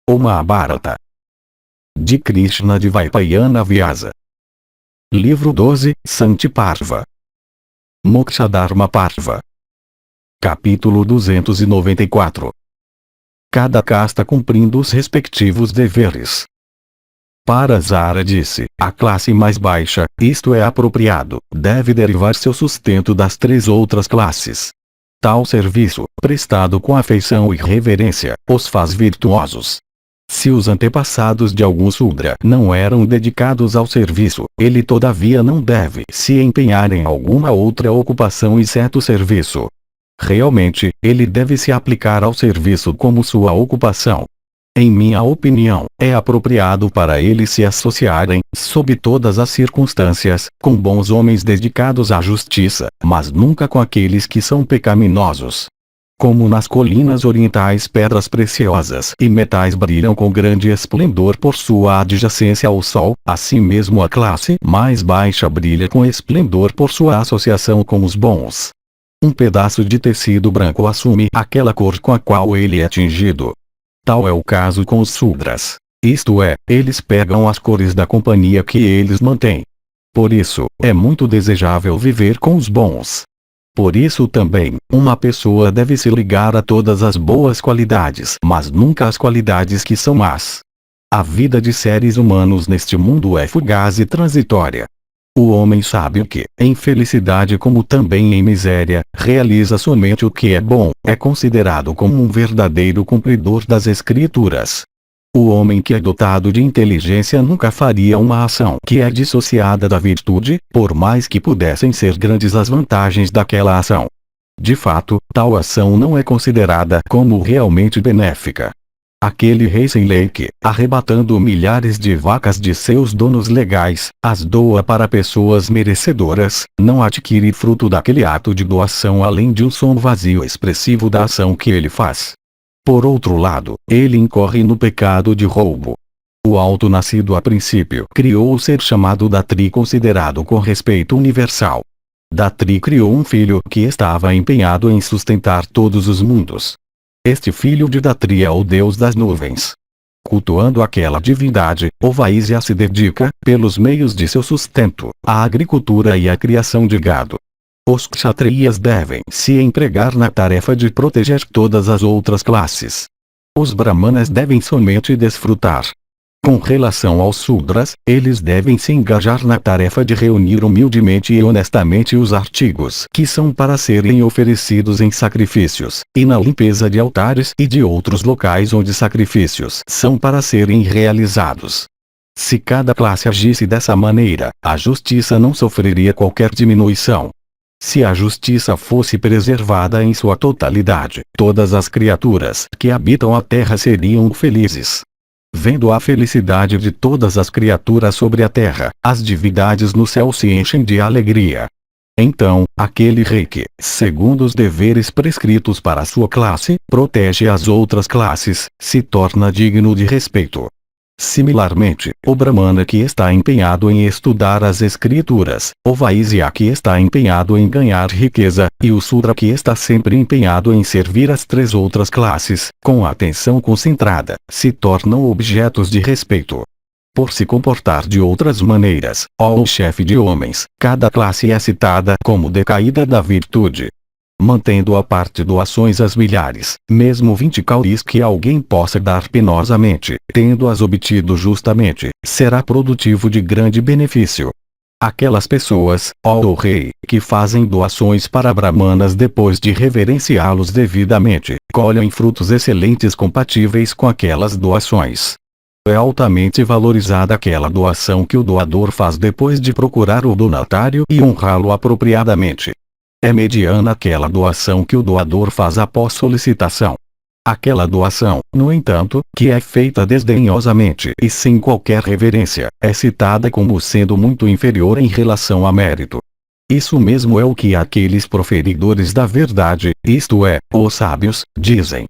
O Mahabharata. De Krishna de Vaipayana Vyasa. Livro 12, Santi Parva. Mokshadharma Parva. Capítulo 294. Cada casta cumprindo os respectivos deveres. Para Zara disse, a classe mais baixa, isto é apropriado, deve derivar seu sustento das três outras classes. Tal serviço, prestado com afeição e reverência, os faz virtuosos. Se os antepassados de algum Sudra não eram dedicados ao serviço, ele todavia não deve se empenhar em alguma outra ocupação exceto o serviço. Realmente, ele deve se aplicar ao serviço como sua ocupação. Em minha opinião, é apropriado para eles se associarem, sob todas as circunstâncias, com bons homens dedicados à justiça, mas nunca com aqueles que são pecaminosos. Como nas colinas orientais pedras preciosas e metais brilham com grande esplendor por sua adjacência ao sol, assim mesmo a classe mais baixa brilha com esplendor por sua associação com os bons. Um pedaço de tecido branco assume aquela cor com a qual ele é tingido. Tal é o caso com os Sudras. Isto é, eles pegam as cores da companhia que eles mantêm. Por isso, é muito desejável viver com os bons. Por isso também, uma pessoa deve se ligar a todas as boas qualidades, mas nunca às qualidades que são más. A vida de seres humanos neste mundo é fugaz e transitória. O homem sábio que, em felicidade como também em miséria, realiza somente o que é bom, é considerado como um verdadeiro cumpridor das Escrituras. O homem que é dotado de inteligência nunca faria uma ação que é dissociada da virtude, por mais que pudessem ser grandes as vantagens daquela ação. De fato, tal ação não é considerada como realmente benéfica. Aquele rei sem lei que, arrebatando milhares de vacas de seus donos legais, as doa para pessoas merecedoras, não adquire fruto daquele ato de doação além de um som vazio expressivo da ação que ele faz. Por outro lado, ele incorre no pecado de roubo. O alto-nascido a princípio criou o ser chamado Datri considerado com respeito universal. Datri criou um filho que estava empenhado em sustentar todos os mundos. Este filho de Datri é o deus das nuvens. Cultuando aquela divindade, o Vaisya se dedica, pelos meios de seu sustento, à agricultura e à criação de gado. Os kshatriyas devem se empregar na tarefa de proteger todas as outras classes. Os brahmanas devem somente desfrutar. Com relação aos Sudras, eles devem se engajar na tarefa de reunir humildemente e honestamente os artigos que são para serem oferecidos em sacrifícios, e na limpeza de altares e de outros locais onde sacrifícios são para serem realizados. Se cada classe agisse dessa maneira, a justiça não sofreria qualquer diminuição. Se a justiça fosse preservada em sua totalidade, todas as criaturas que habitam a terra seriam felizes. Vendo a felicidade de todas as criaturas sobre a terra, as divindades no céu se enchem de alegria. Então, aquele rei que, segundo os deveres prescritos para sua classe, protege as outras classes, se torna digno de respeito. Similarmente, o Brahmana que está empenhado em estudar as Escrituras, o Vaisya que está empenhado em ganhar riqueza, e o Sudra que está sempre empenhado em servir as três outras classes, com atenção concentrada, se tornam objetos de respeito. Por se comportar de outras maneiras, ó chefe de homens, cada classe é citada como decaída da virtude. Mantendo à parte doações às milhares, mesmo 20 cauris que alguém possa dar penosamente, tendo-as obtido justamente, será produtivo de grande benefício. Aquelas pessoas, ó rei, que fazem doações para brahmanas depois de reverenciá-los devidamente, colhem frutos excelentes compatíveis com aquelas doações. É altamente valorizada aquela doação que o doador faz depois de procurar o donatário e honrá-lo apropriadamente. É mediana aquela doação que o doador faz após solicitação. Aquela doação, no entanto, que é feita desdenhosamente e sem qualquer reverência, é citada como sendo muito inferior em relação a mérito. Isso mesmo é o que aqueles proferidores da verdade, isto é, os sábios, dizem.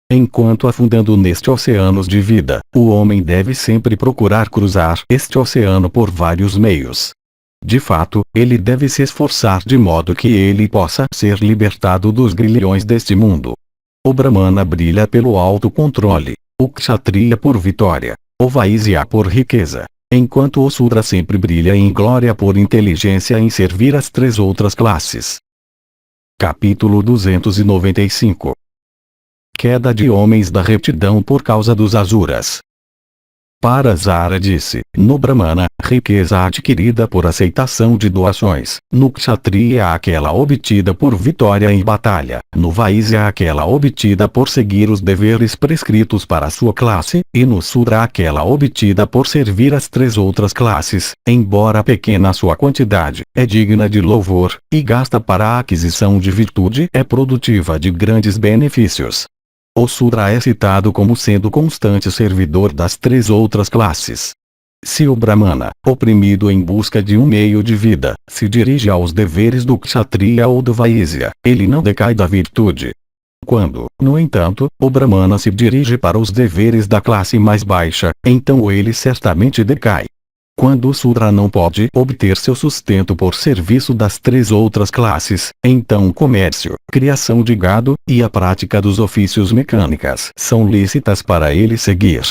Enquanto afundando neste oceano de vida, o homem deve sempre procurar cruzar este oceano por vários meios. De fato, ele deve se esforçar de modo que ele possa ser libertado dos grilhões deste mundo. O Brahmana brilha pelo autocontrole. o Kshatriya por vitória, o Vaisya por riqueza, enquanto o Sudra sempre brilha em glória por inteligência em servir as três outras classes. Capítulo 295. Queda de homens da retidão por causa dos Asuras. Parasara disse: no Brahmana, riqueza adquirida por aceitação de doações; no Kshatriya, aquela obtida por vitória em batalha; no Vaisya, aquela obtida por seguir os deveres prescritos para sua classe; e no Sudra, aquela obtida por servir as três outras classes. Embora pequena sua quantidade, é digna de louvor, e gasta para a aquisição de virtude, é produtiva de grandes benefícios. O Sudra é citado como sendo constante servidor das três outras classes. Se o Brahmana, oprimido em busca de um meio de vida, se dirige aos deveres do Kshatriya ou do Vaisya, ele não decai da virtude. Quando, no entanto, o Brahmana se dirige para os deveres da classe mais baixa, então ele certamente decai. Quando o Sudra não pode obter seu sustento por serviço das três outras classes, então o comércio, criação de gado, e a prática dos ofícios mecânicas são lícitas para ele seguir.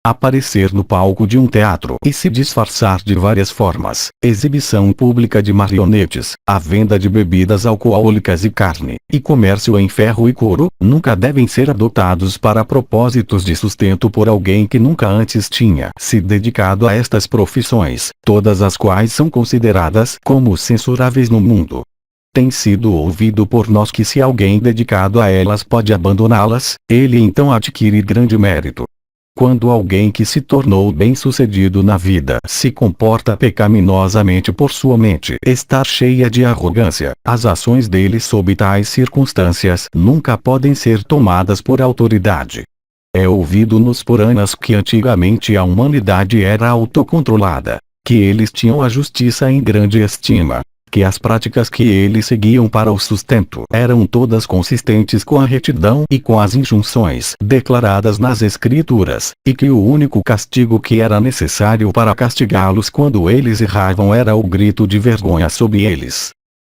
Aparecer no palco de um teatro e se disfarçar de várias formas, exibição pública de marionetes, a venda de bebidas alcoólicas e carne, e comércio em ferro e couro, nunca devem ser adotados para propósitos de sustento por alguém que nunca antes tinha se dedicado a estas profissões, todas as quais são consideradas como censuráveis no mundo. Tem sido ouvido por nós que se alguém dedicado a elas pode abandoná-las, ele então adquire grande mérito. Quando alguém que se tornou bem-sucedido na vida se comporta pecaminosamente por sua mente estar cheia de arrogância, as ações dele sob tais circunstâncias nunca podem ser tomadas por autoridade. É ouvido nos Puranas que antigamente a humanidade era autocontrolada, que eles tinham a justiça em grande estima, que as práticas que eles seguiam para o sustento eram todas consistentes com a retidão e com as injunções declaradas nas Escrituras, e que o único castigo que era necessário para castigá-los quando eles erravam era o grito de vergonha sob eles.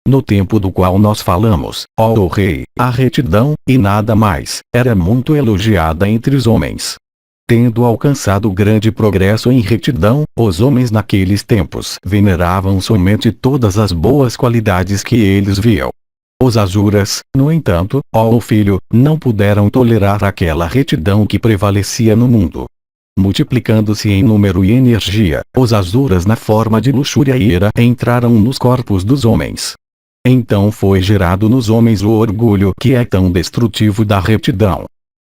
No tempo do qual nós falamos, ó rei, a retidão, e nada mais, era muito elogiada entre os homens. Tendo alcançado grande progresso em retidão, os homens naqueles tempos veneravam somente todas as boas qualidades que eles viam. Os Asuras, no entanto, ó filho, não puderam tolerar aquela retidão que prevalecia no mundo. Multiplicando-se em número e energia, os Asuras na forma de luxúria e ira entraram nos corpos dos homens. Então foi gerado nos homens o orgulho que é tão destrutivo da retidão.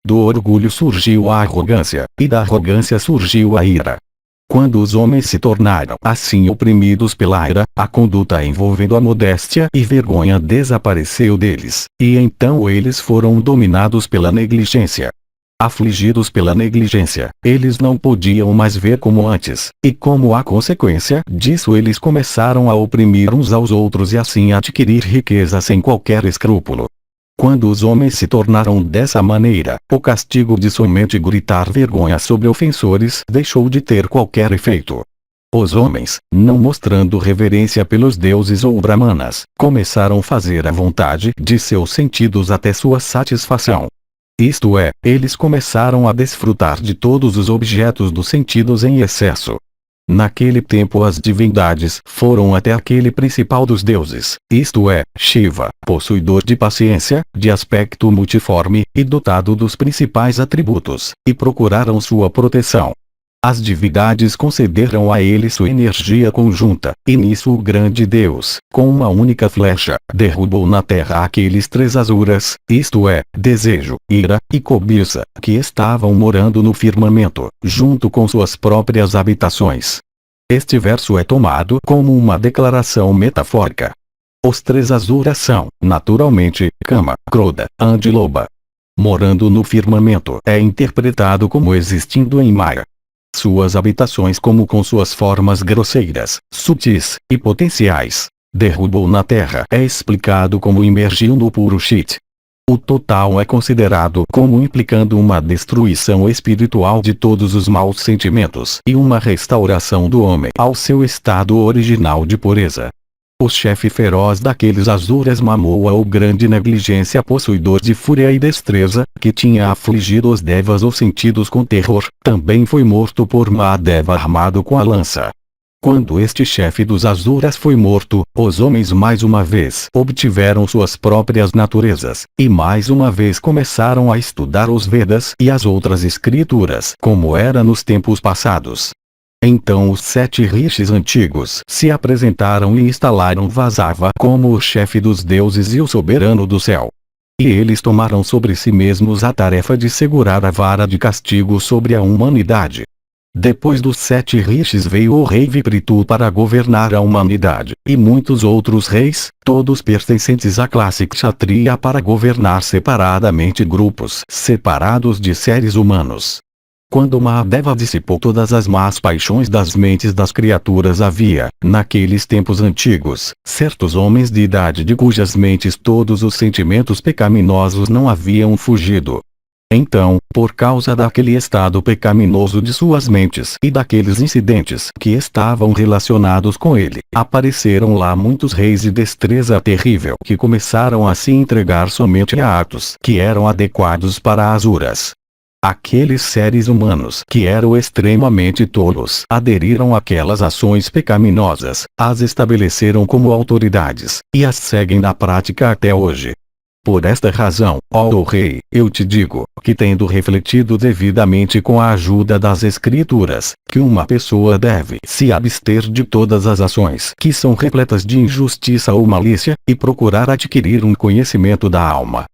Do orgulho surgiu a arrogância, e da arrogância surgiu a ira. Quando os homens se tornaram assim oprimidos pela ira, a conduta envolvendo a modéstia e vergonha desapareceu deles, e então eles foram dominados pela negligência. Afligidos pela negligência, eles não podiam mais ver como antes, e como a consequência disso eles começaram a oprimir uns aos outros e assim adquirir riqueza sem qualquer escrúpulo. Quando os homens se tornaram dessa maneira, o castigo de somente gritar vergonha sobre ofensores deixou de ter qualquer efeito. Os homens, não mostrando reverência pelos deuses ou brahmanas, começaram a fazer a vontade de seus sentidos até sua satisfação. Isto é, eles começaram a desfrutar de todos os objetos dos sentidos em excesso. Naquele tempo as divindades foram até aquele principal dos deuses, isto é, Shiva, possuidor de paciência, de aspecto multiforme, e dotado dos principais atributos, e procuraram sua proteção. As divindades concederam a ele sua energia conjunta, e nisso o grande Deus, com uma única flecha, derrubou na terra aqueles três Asuras, isto é, desejo, ira, e cobiça, que estavam morando no firmamento, junto com suas próprias habitações. Este verso é tomado como uma declaração metafórica. Os três Asuras são, naturalmente, Kama, Krodha, and Lobha. Morando no firmamento é interpretado como existindo em Maya. Suas habitações, como com suas formas grosseiras, sutis, e potenciais, derrubou na terra, é explicado como imergiu no Purushit. O total é considerado como implicando uma destruição espiritual de todos os maus sentimentos e uma restauração do homem ao seu estado original de pureza. o chefe feroz daqueles Asuras Mamoa, ou grande negligência, possuidor de fúria e destreza, que tinha afligido os Devas ou sentidos com terror, também foi morto por Mahadeva armado com a lança. Quando este chefe dos Asuras foi morto, os homens mais uma vez obtiveram suas próprias naturezas, e mais uma vez começaram a estudar os Vedas e as outras escrituras, como era nos tempos passados. Então os 7 rishis antigos se apresentaram e instalaram Vasava como o chefe dos deuses e o soberano do céu. E eles tomaram sobre si mesmos a tarefa de segurar a vara de castigo sobre a humanidade. Depois dos 7 rishis veio o rei Vipritu para governar a humanidade, e muitos outros reis, todos pertencentes à classe Kshatriya, para governar separadamente grupos separados de seres humanos. Quando Mahadeva dissipou todas as más paixões das mentes das criaturas, havia, naqueles tempos antigos, certos homens de idade de cujas mentes todos os sentimentos pecaminosos não haviam fugido. Então, por causa daquele estado pecaminoso de suas mentes e daqueles incidentes que estavam relacionados com ele, apareceram lá muitos reis de destreza terrível que começaram a se entregar somente a atos que eram adequados para Asuras. Aqueles seres humanos que eram extremamente tolos aderiram àquelas ações pecaminosas, as estabeleceram como autoridades, e as seguem na prática até hoje. Por esta razão, ó rei, eu te digo, que tendo refletido devidamente com a ajuda das escrituras, que uma pessoa deve se abster de todas as ações que são repletas de injustiça ou malícia, e procurar adquirir um conhecimento da alma.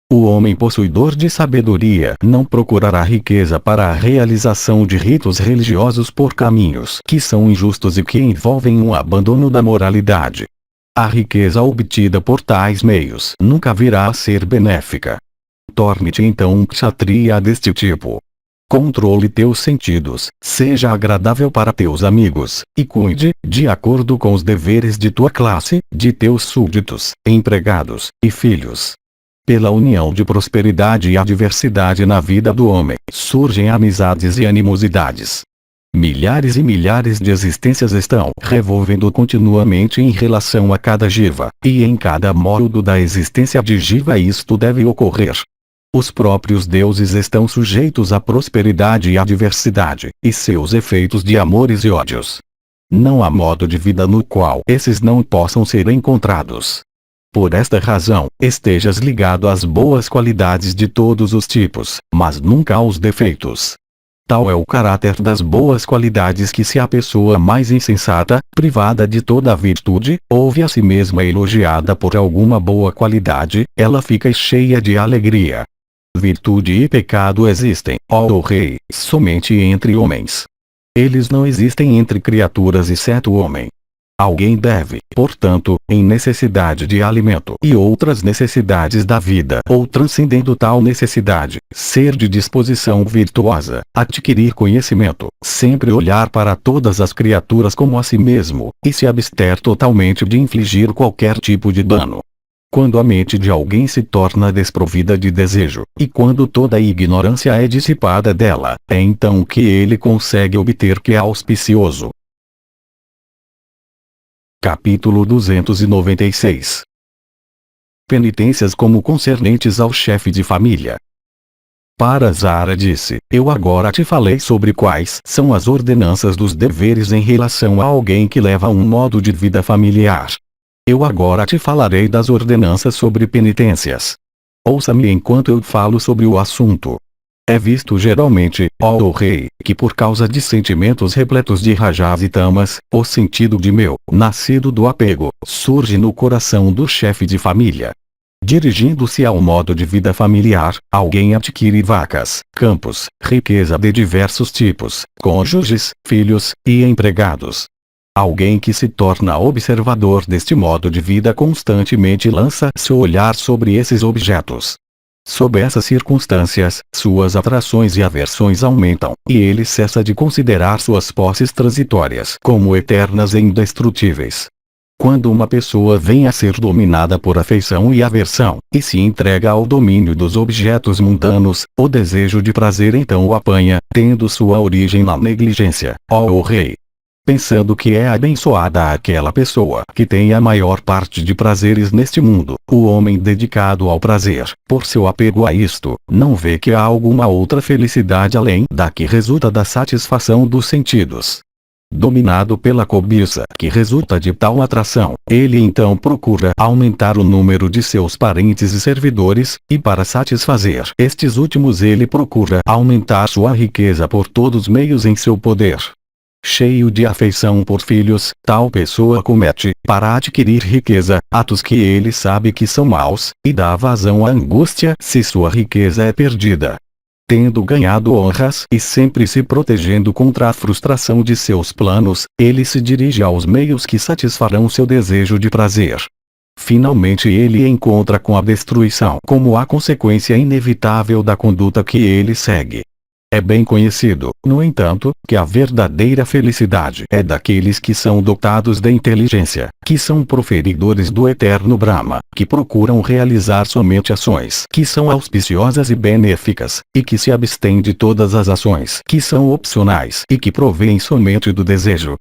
O homem possuidor de sabedoria não procurará riqueza para a realização de ritos religiosos por caminhos que são injustos e que envolvem um abandono da moralidade. A riqueza obtida por tais meios nunca virá a ser benéfica. Torne-te então um kshatriya deste tipo. Controle teus sentidos, seja agradável para teus amigos, e cuide, de acordo com os deveres de tua classe, de teus súditos, empregados, e filhos. Pela união de prosperidade e adversidade na vida do homem, surgem amizades e animosidades. Milhares e milhares de existências estão revolvendo continuamente em relação a cada jiva, e em cada módulo da existência de jiva isto deve ocorrer. Os próprios deuses estão sujeitos à prosperidade e adversidade, e seus efeitos de amores e ódios. Não há modo de vida no qual esses não possam ser encontrados. Por esta razão, estejas ligado às boas qualidades de todos os tipos, mas nunca aos defeitos. Tal é o caráter das boas qualidades que, se a pessoa mais insensata, privada de toda a virtude, ouve a si mesma elogiada por alguma boa qualidade, ela fica cheia de alegria. Virtude e pecado existem, ó rei, somente entre homens. Eles não existem entre criaturas exceto o homem. Alguém deve, portanto, em necessidade de alimento e outras necessidades da vida, ou transcendendo tal necessidade, ser de disposição virtuosa, adquirir conhecimento, sempre olhar para todas as criaturas como a si mesmo, e se abster totalmente de infligir qualquer tipo de dano. Quando a mente de alguém se torna desprovida de desejo, e quando toda a ignorância é dissipada dela, é então que ele consegue obter que é auspicioso. Capítulo 296. Penitências como concernentes ao chefe de família. Parasara disse, eu agora te falei sobre quais são as ordenanças dos deveres em relação a alguém que leva um modo de vida familiar. Eu agora te falarei das ordenanças sobre penitências. Ouça-me enquanto eu falo sobre o assunto. É visto geralmente, ó rei, que por causa de sentimentos repletos de rajas e tamas, o sentido de meu, nascido do apego, surge no coração do chefe de família. Dirigindo-se ao modo de vida familiar, alguém adquire vacas, campos, riqueza de diversos tipos, cônjuges, filhos, e empregados. Alguém que se torna observador deste modo de vida constantemente lança seu olhar sobre esses objetos. Sob essas circunstâncias, suas atrações e aversões aumentam, e ele cessa de considerar suas posses transitórias como eternas e indestrutíveis. Quando uma pessoa vem a ser dominada por afeição e aversão, e se entrega ao domínio dos objetos mundanos, o desejo de prazer então o apanha, tendo sua origem na negligência, ó rei. pensando que é abençoada aquela pessoa que tem a maior parte de prazeres neste mundo. O homem dedicado ao prazer, por seu apego a isto, não vê que há alguma outra felicidade além da que resulta da satisfação dos sentidos. Dominado pela cobiça que resulta de tal atração, ele então procura aumentar o número de seus parentes e servidores, e para satisfazer estes últimos ele procura aumentar sua riqueza por todos os meios em seu poder. Cheio de afeição por filhos, tal pessoa comete, para adquirir riqueza, atos que ele sabe que são maus, e dá vazão à angústia se sua riqueza é perdida. Tendo ganhado honras e sempre se protegendo contra a frustração de seus planos, ele se dirige aos meios que satisfarão seu desejo de prazer. Finalmente ele encontra com a destruição como a consequência inevitável da conduta que ele segue. É bem conhecido, no entanto, que a verdadeira felicidade é daqueles que são dotados da inteligência, que são proferidores do eterno Brahma, que procuram realizar somente ações que são auspiciosas e benéficas, e que se abstêm de todas as ações que são opcionais e que provêm somente do desejo.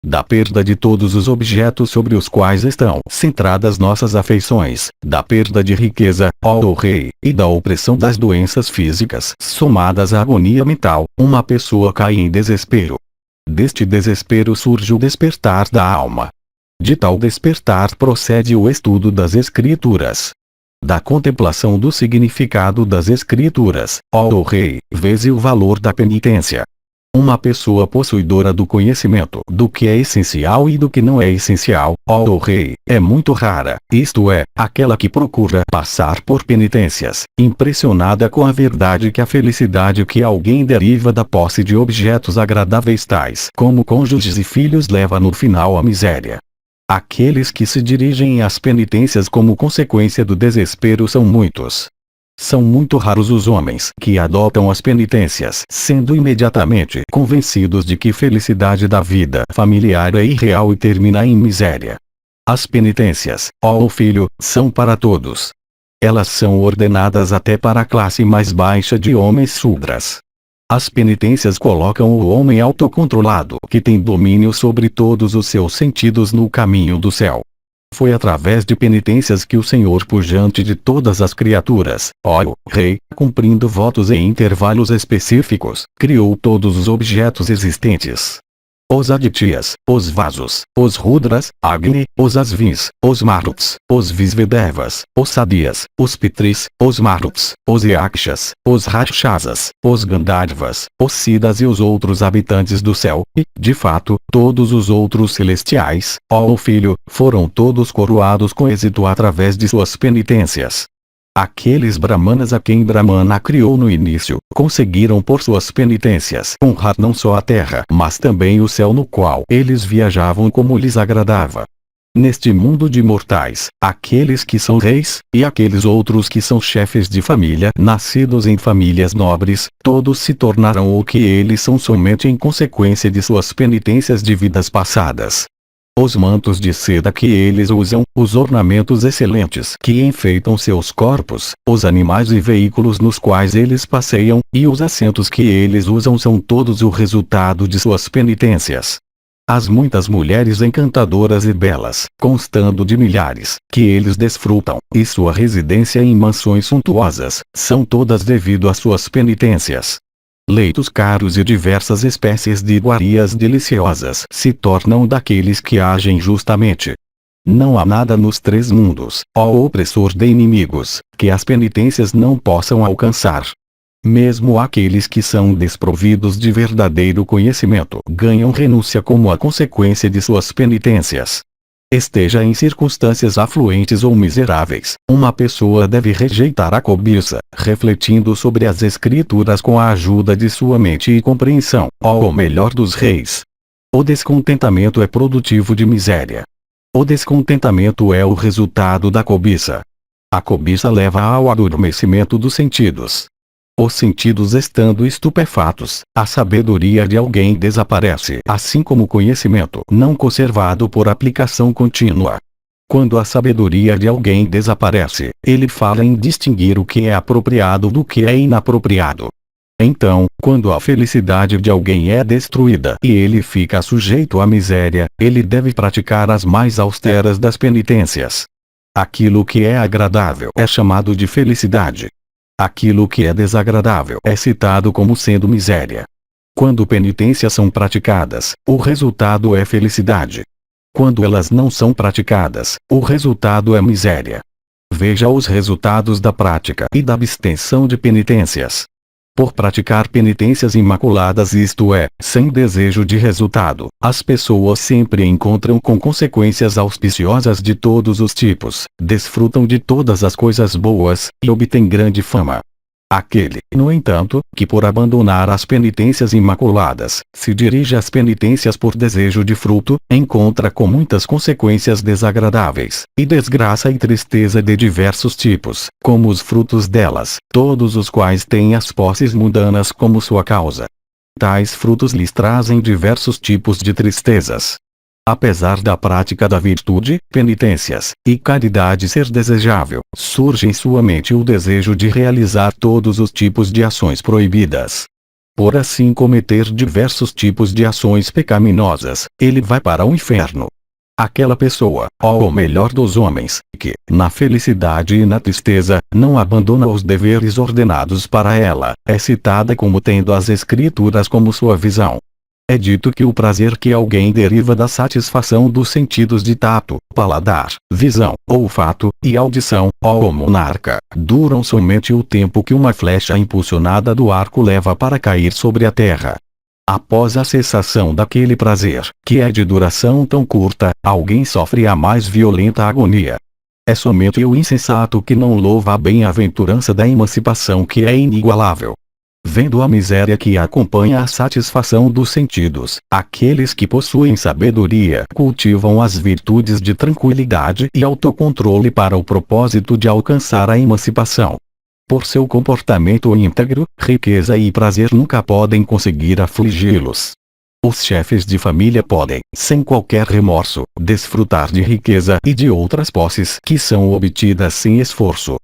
Da perda de todos os objetos sobre os quais estão centradas nossas afeições, da perda de riqueza, ó rei, e da opressão das doenças físicas somadas à agonia mental, uma pessoa cai em desespero. Deste desespero surge o despertar da alma. De tal despertar procede o estudo das Escrituras. Da contemplação do significado das Escrituras, ó rei, vês o valor da penitência. Uma pessoa possuidora do conhecimento do que é essencial e do que não é essencial, ó rei, é muito rara, isto é, aquela que procura passar por penitências, impressionada com a verdade que a felicidade que alguém deriva da posse de objetos agradáveis tais como cônjuges e filhos leva no final à miséria. Aqueles que se dirigem às penitências como consequência do desespero são muitos. São muito raros os homens que adotam as penitências, sendo imediatamente convencidos de que felicidade da vida familiar é irreal e termina em miséria. As penitências, ó filho, são para todos. Elas são ordenadas até para a classe mais baixa de homens Sudras. As penitências colocam o homem autocontrolado que tem domínio sobre todos os seus sentidos no caminho do céu. Foi através de penitências que o Senhor pujante de todas as criaturas, ó Rei, cumprindo votos em intervalos específicos, criou todos os objetos existentes. Os adityas, os vasos, os rudras, Agni, os asvins, os maruts, os visvedevas, os sadias, os pitris, os maruts, os yakshas, os rakshasas, os gandharvas, os siddhas e os outros habitantes do céu, e, de fato, todos os outros celestiais, ó filho, foram todos coroados com êxito através de suas penitências. Aqueles brahmanas a quem Brahmana criou no início, conseguiram por suas penitências honrar não só a terra, mas também o céu no qual eles viajavam como lhes agradava. Neste mundo de mortais, aqueles que são reis, e aqueles outros que são chefes de família, nascidos em famílias nobres, todos se tornarão o que eles são somente em consequência de suas penitências de vidas passadas. Os mantos de seda que eles usam, os ornamentos excelentes que enfeitam seus corpos, os animais e veículos nos quais eles passeiam, e os assentos que eles usam são todos o resultado de suas penitências. As muitas mulheres encantadoras e belas, constando de milhares, que eles desfrutam, e sua residência em mansões suntuosas, são todas devido às suas penitências. Leitos caros e diversas espécies de iguarias deliciosas se tornam daqueles que agem justamente. Não há nada nos três mundos, ó opressor de inimigos, que as penitências não possam alcançar. Mesmo aqueles que são desprovidos de verdadeiro conhecimento ganham renúncia como a consequência de suas penitências. Esteja em circunstâncias afluentes ou miseráveis, uma pessoa deve rejeitar a cobiça, refletindo sobre as Escrituras com a ajuda de sua mente e compreensão, ó o melhor dos reis. O descontentamento é produtivo de miséria. O descontentamento é o resultado da cobiça. A cobiça leva ao adormecimento dos sentidos. Os sentidos estando estupefatos, a sabedoria de alguém desaparece, assim como o conhecimento não conservado por aplicação contínua. Quando a sabedoria de alguém desaparece, ele fala em distinguir o que é apropriado do que é inapropriado. Então, quando a felicidade de alguém é destruída e ele fica sujeito à miséria, ele deve praticar as mais austeras das penitências. Aquilo que é agradável é chamado de felicidade. Aquilo que é desagradável é citado como sendo miséria. Quando penitências são praticadas, o resultado é felicidade. Quando elas não são praticadas, o resultado é miséria. Veja os resultados da prática e da abstenção de penitências. Por praticar penitências imaculadas, isto é, sem desejo de resultado, as pessoas sempre encontram com consequências auspiciosas de todos os tipos, desfrutam de todas as coisas boas, e obtêm grande fama. Aquele, no entanto, que por abandonar as penitências imaculadas, se dirige às penitências por desejo de fruto, encontra com muitas consequências desagradáveis, e desgraça e tristeza de diversos tipos, como os frutos delas, todos os quais têm as posses mundanas como sua causa. Tais frutos lhes trazem diversos tipos de tristezas. Apesar da prática da virtude, penitências e caridade ser desejável, surge em sua mente o desejo de realizar todos os tipos de ações proibidas. Por assim cometer diversos tipos de ações pecaminosas, ele vai para o inferno. Aquela pessoa, ou o melhor dos homens, que, na felicidade e na tristeza, não abandona os deveres ordenados para ela, é citada como tendo as Escrituras como sua visão. É dito que o prazer que alguém deriva da satisfação dos sentidos de tato, paladar, visão, olfato e audição, ó monarca, duram somente o tempo que uma flecha impulsionada do arco leva para cair sobre a terra. Após a cessação daquele prazer, que é de duração tão curta, alguém sofre a mais violenta agonia. É somente o insensato que não louva a bem-aventurança da emancipação, que é inigualável. Vendo a miséria que acompanha a satisfação dos sentidos, aqueles que possuem sabedoria cultivam as virtudes de tranquilidade e autocontrole para o propósito de alcançar a emancipação. Por seu comportamento íntegro, riqueza e prazer nunca podem conseguir afligi-los. Os chefes de família podem, sem qualquer remorso, desfrutar de riqueza e de outras posses que são obtidas sem esforço.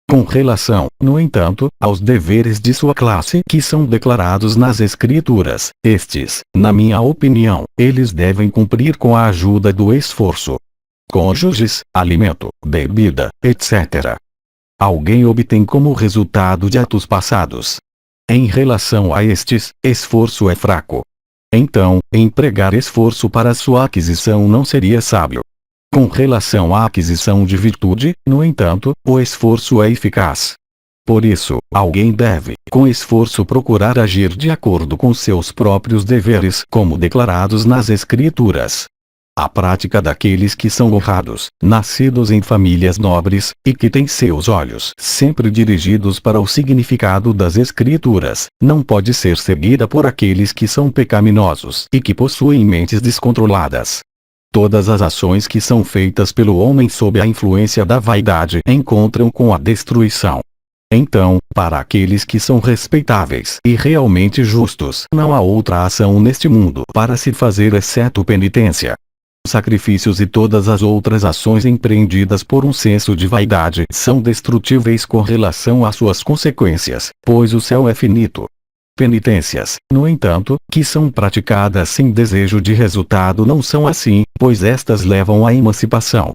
Com relação, no entanto, aos deveres de sua classe que são declarados nas Escrituras, estes, na minha opinião, eles devem cumprir com a ajuda do esforço. Cônjuges, alimento, bebida, etc. Alguém obtém como resultado de atos passados. Em relação a estes, esforço é fraco. Então, empregar esforço para sua aquisição não seria sábio. Com relação à aquisição de virtude, no entanto, o esforço é eficaz. Por isso, alguém deve, com esforço, procurar agir de acordo com seus próprios deveres, como declarados nas Escrituras. A prática daqueles que são honrados, nascidos em famílias nobres, e que têm seus olhos sempre dirigidos para o significado das Escrituras, não pode ser seguida por aqueles que são pecaminosos e que possuem mentes descontroladas. Todas as ações que são feitas pelo homem sob a influência da vaidade encontram com a destruição. Então, para aqueles que são respeitáveis e realmente justos, não há outra ação neste mundo para se fazer exceto penitência. Sacrifícios e todas as outras ações empreendidas por um senso de vaidade são destrutíveis com relação às suas consequências, pois o céu é finito. Penitências, no entanto, que são praticadas sem desejo de resultado não são assim, pois estas levam à emancipação.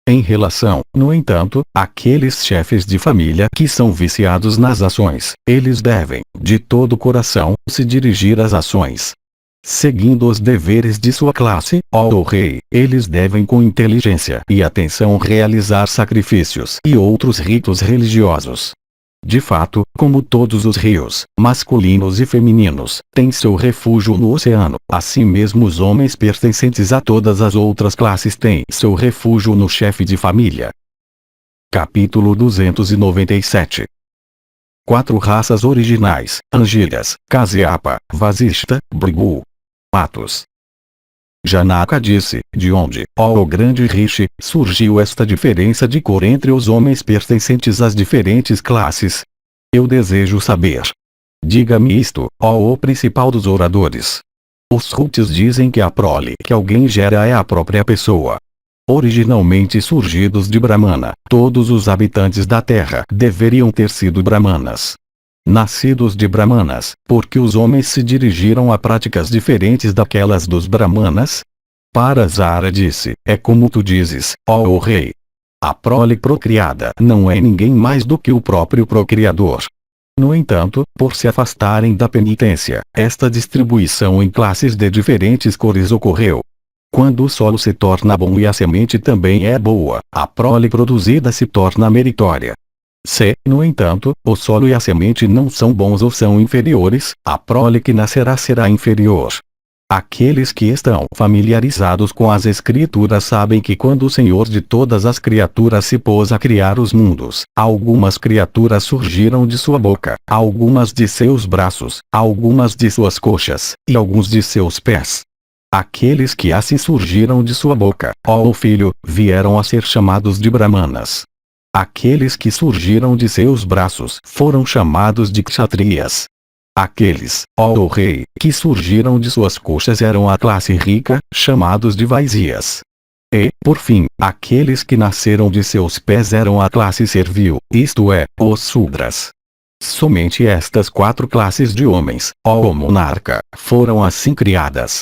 Em relação, no entanto, àqueles chefes de família que são viciados nas ações, eles devem, de todo o coração, se dirigir às ações. Seguindo os deveres de sua classe, ó rei, eles devem com inteligência e atenção realizar sacrifícios e outros ritos religiosos. De fato, como todos os rios, masculinos e femininos, têm seu refúgio no oceano, assim mesmo os homens pertencentes a todas as outras classes têm seu refúgio no chefe de família. Capítulo 297. 4 raças originais: Angiras, Kasyapa, Vasishta, Bhrigu. Atos. Janaka disse, de onde, ó o grande Rishi, surgiu esta diferença de cor entre os homens pertencentes às diferentes classes? Eu desejo saber. Diga-me isto, ó o principal dos oradores. Os Rutis dizem que a prole que alguém gera é a própria pessoa. Originalmente surgidos de Brahmana, todos os habitantes da terra deveriam ter sido Brahmanas. nascidos de Brahmanas, porque os homens se dirigiram a práticas diferentes daquelas dos Brahmanas? Parasara disse, é como tu dizes, ó rei. A prole procriada não é ninguém mais do que o próprio procriador. No entanto, por se afastarem da penitência, esta distribuição em classes de diferentes cores ocorreu. Quando o solo se torna bom e a semente também é boa, a prole produzida se torna meritória. Se, no entanto, o solo e a semente não são bons ou são inferiores, a prole que nascerá será inferior. Aqueles que estão familiarizados com as escrituras sabem que quando o Senhor de todas as criaturas se pôs a criar os mundos, algumas criaturas surgiram de sua boca, algumas de seus braços, algumas de suas coxas, e alguns de seus pés. Aqueles que assim surgiram de sua boca, ó filho, vieram a ser chamados de Brahmanas. Aqueles que surgiram de seus braços foram chamados de Kshatriyas. Aqueles, ó rei, que surgiram de suas coxas eram a classe rica, chamados de Vaisyas. E, por fim, aqueles que nasceram de seus pés eram a classe servil, isto é, os Sudras. Somente estas 4 classes de homens, ó monarca, foram assim criadas.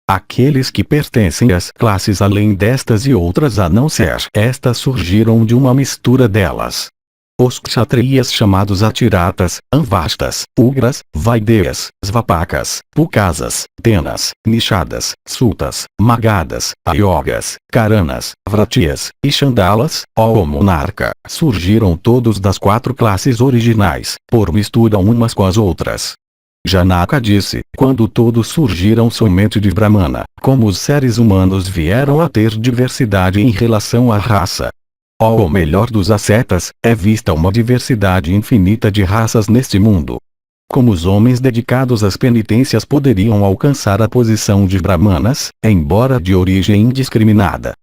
Aqueles que pertencem às classes além destas e outras a não ser estas surgiram de uma mistura delas. Os Kshatriyas chamados Atiratas, Anvastas, Ugras, Vaideyas, Svapakas, Pukasas, Tenas, Nishadas, Sutas, Magadas, Ayogas, Karanas, Vratias, e Chandalas, ó monarca, surgiram todos das 4 classes originais, por mistura umas com as outras. Janaka disse, quando todos surgiram somente de Brahmana, como os seres humanos vieram a ter diversidade em relação à raça. O melhor dos ascetas, é vista uma diversidade infinita de raças neste mundo. Como os homens dedicados às penitências poderiam alcançar a posição de Brahmanas, embora de origem indiscriminada.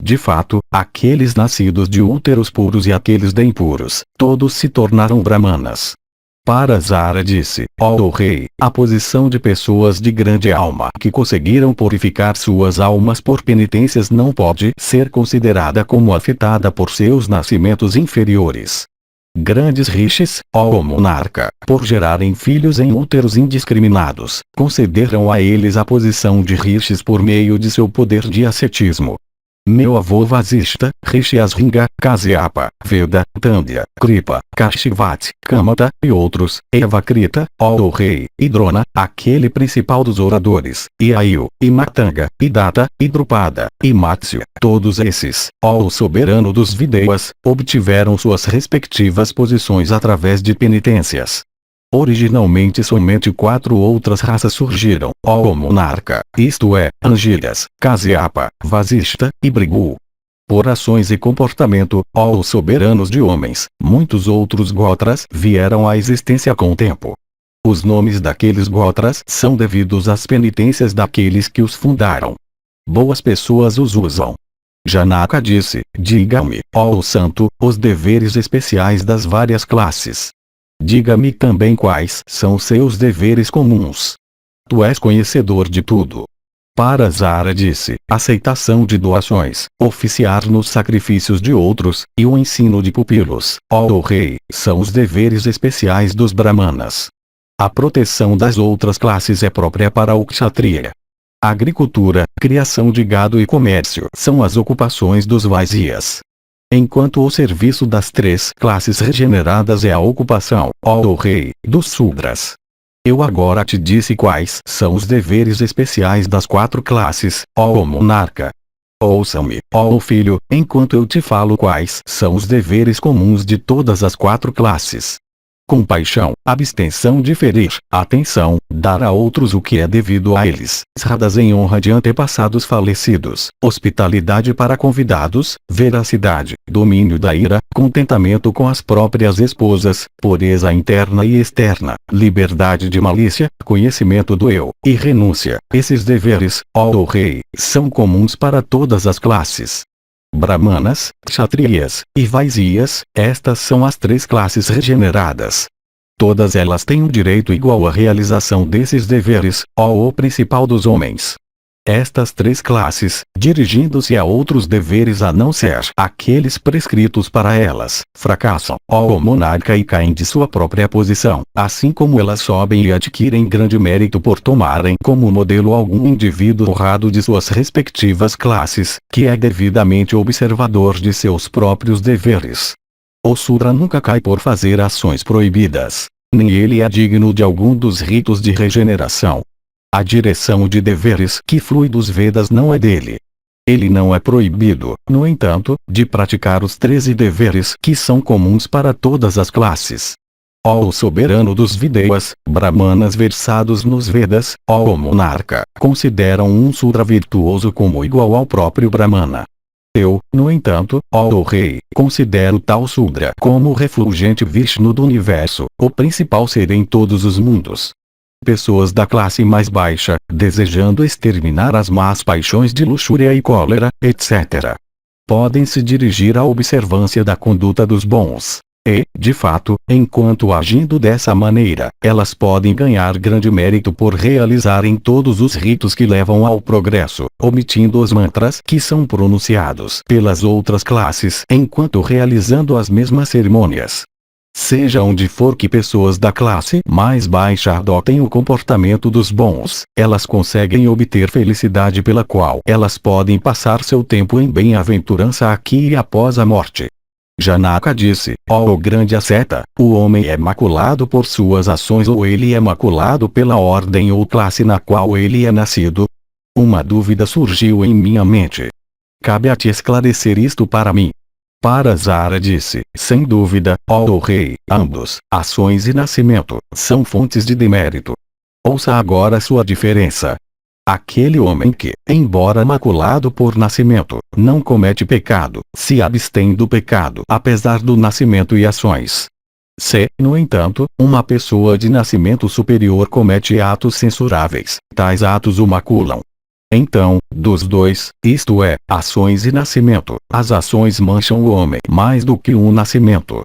De fato, aqueles nascidos de úteros puros e aqueles de impuros, todos se tornaram Brahmanas. Parasara disse, ó rei, a posição de pessoas de grande alma que conseguiram purificar suas almas por penitências não pode ser considerada como afetada por seus nascimentos inferiores. Grandes rishis, ó monarca, por gerarem filhos em úteros indiscriminados, concederam a eles a posição de rishis por meio de seu poder de ascetismo. Meu avô Vasishta, Rishi Asringa, Kasyapa, Veda, Tandya, Kripa, Kashivati, Kamata e outros, Evakrita, ó rei, e Drona, aquele principal dos oradores, e Ayu, e Matanga, e Data, e Drupada, e Matsya, todos esses, ó soberano dos Videyas, obtiveram suas respectivas posições através de penitências. Originalmente somente 4 outras raças surgiram, ó monarca, isto é, Angiras, Kasyapa, Vasishta, e Brigu. Por ações e comportamento, ó soberanos de homens, muitos outros Gotras vieram à existência com o tempo. Os nomes daqueles Gotras são devidos às penitências daqueles que os fundaram. Boas pessoas os usam. Janaka disse, diga-me, ó santo, os deveres especiais das várias classes. Diga-me também quais são seus deveres comuns. Tu és conhecedor de tudo. Parasara disse, aceitação de doações, oficiar nos sacrifícios de outros, e o ensino de pupilos, ó rei, são os deveres especiais dos Brahmanas. A proteção das outras classes é própria para o Kshatriya. Agricultura, criação de gado e comércio são as ocupações dos Vaisyas. Enquanto o serviço das 3 classes regeneradas é a ocupação, ó rei, dos Sudras. Eu agora te disse quais são os deveres especiais das 4 classes, ó monarca. Ouça-me, ó filho, enquanto eu te falo quais são os deveres comuns de todas as 4 classes. Compaixão, abstenção de ferir, atenção, dar a outros o que é devido a eles, sradas em honra de antepassados falecidos, hospitalidade para convidados, veracidade, domínio da ira, contentamento com as próprias esposas, pureza interna e externa, liberdade de malícia, conhecimento do eu, e renúncia. Esses deveres, ó rei, são comuns para todas as classes. Brahmanas, Kshatriyas, e Vaisyas, estas são as 3 classes regeneradas. Todas elas têm um direito igual à realização desses deveres, ó o principal dos homens. Estas três classes, dirigindo-se a outros deveres a não ser aqueles prescritos para elas, fracassam, ó monarca, e caem de sua própria posição, assim como elas sobem e adquirem grande mérito por tomarem como modelo algum indivíduo honrado de suas respectivas classes, que é devidamente observador de seus próprios deveres. O Sudra nunca cai por fazer ações proibidas, nem ele é digno de algum dos ritos de regeneração. A direção de deveres que flui dos Vedas não é dele. Ele não é proibido, no entanto, de praticar os 13 deveres que são comuns para todas as classes. Ó soberano dos Videvas, Brahmanas versados nos Vedas, ó monarca, consideram um Sudra virtuoso como igual ao próprio Brahmana. Eu, no entanto, ó rei, considero tal Sudra como o refulgente Vishnu do universo, o principal ser em todos os mundos. Pessoas da classe mais baixa, desejando exterminar as más paixões de luxúria e cólera, etc., podem se dirigir à observância da conduta dos bons. E, de fato, enquanto agindo dessa maneira, elas podem ganhar grande mérito por realizarem todos os ritos que levam ao progresso, omitindo os mantras que são pronunciados pelas outras classes enquanto realizando as mesmas cerimônias. Seja onde for que pessoas da classe mais baixa adotem o comportamento dos bons, elas conseguem obter felicidade pela qual elas podem passar seu tempo em bem-aventurança aqui e após a morte. Janaka disse, ó grande asceta, o homem é maculado por suas ações ou ele é maculado pela ordem ou classe na qual ele é nascido? Uma dúvida surgiu em minha mente. Cabe a ti esclarecer isto para mim. Parasara disse, sem dúvida, ó rei, ambos, ações e nascimento, são fontes de demérito. Ouça agora sua diferença. Aquele homem que, embora maculado por nascimento, não comete pecado, se abstém do pecado apesar do nascimento e ações. Se, no entanto, uma pessoa de nascimento superior comete atos censuráveis, tais atos o maculam. Então, dos dois, isto é, ações e nascimento, as ações mancham o homem mais do que o nascimento.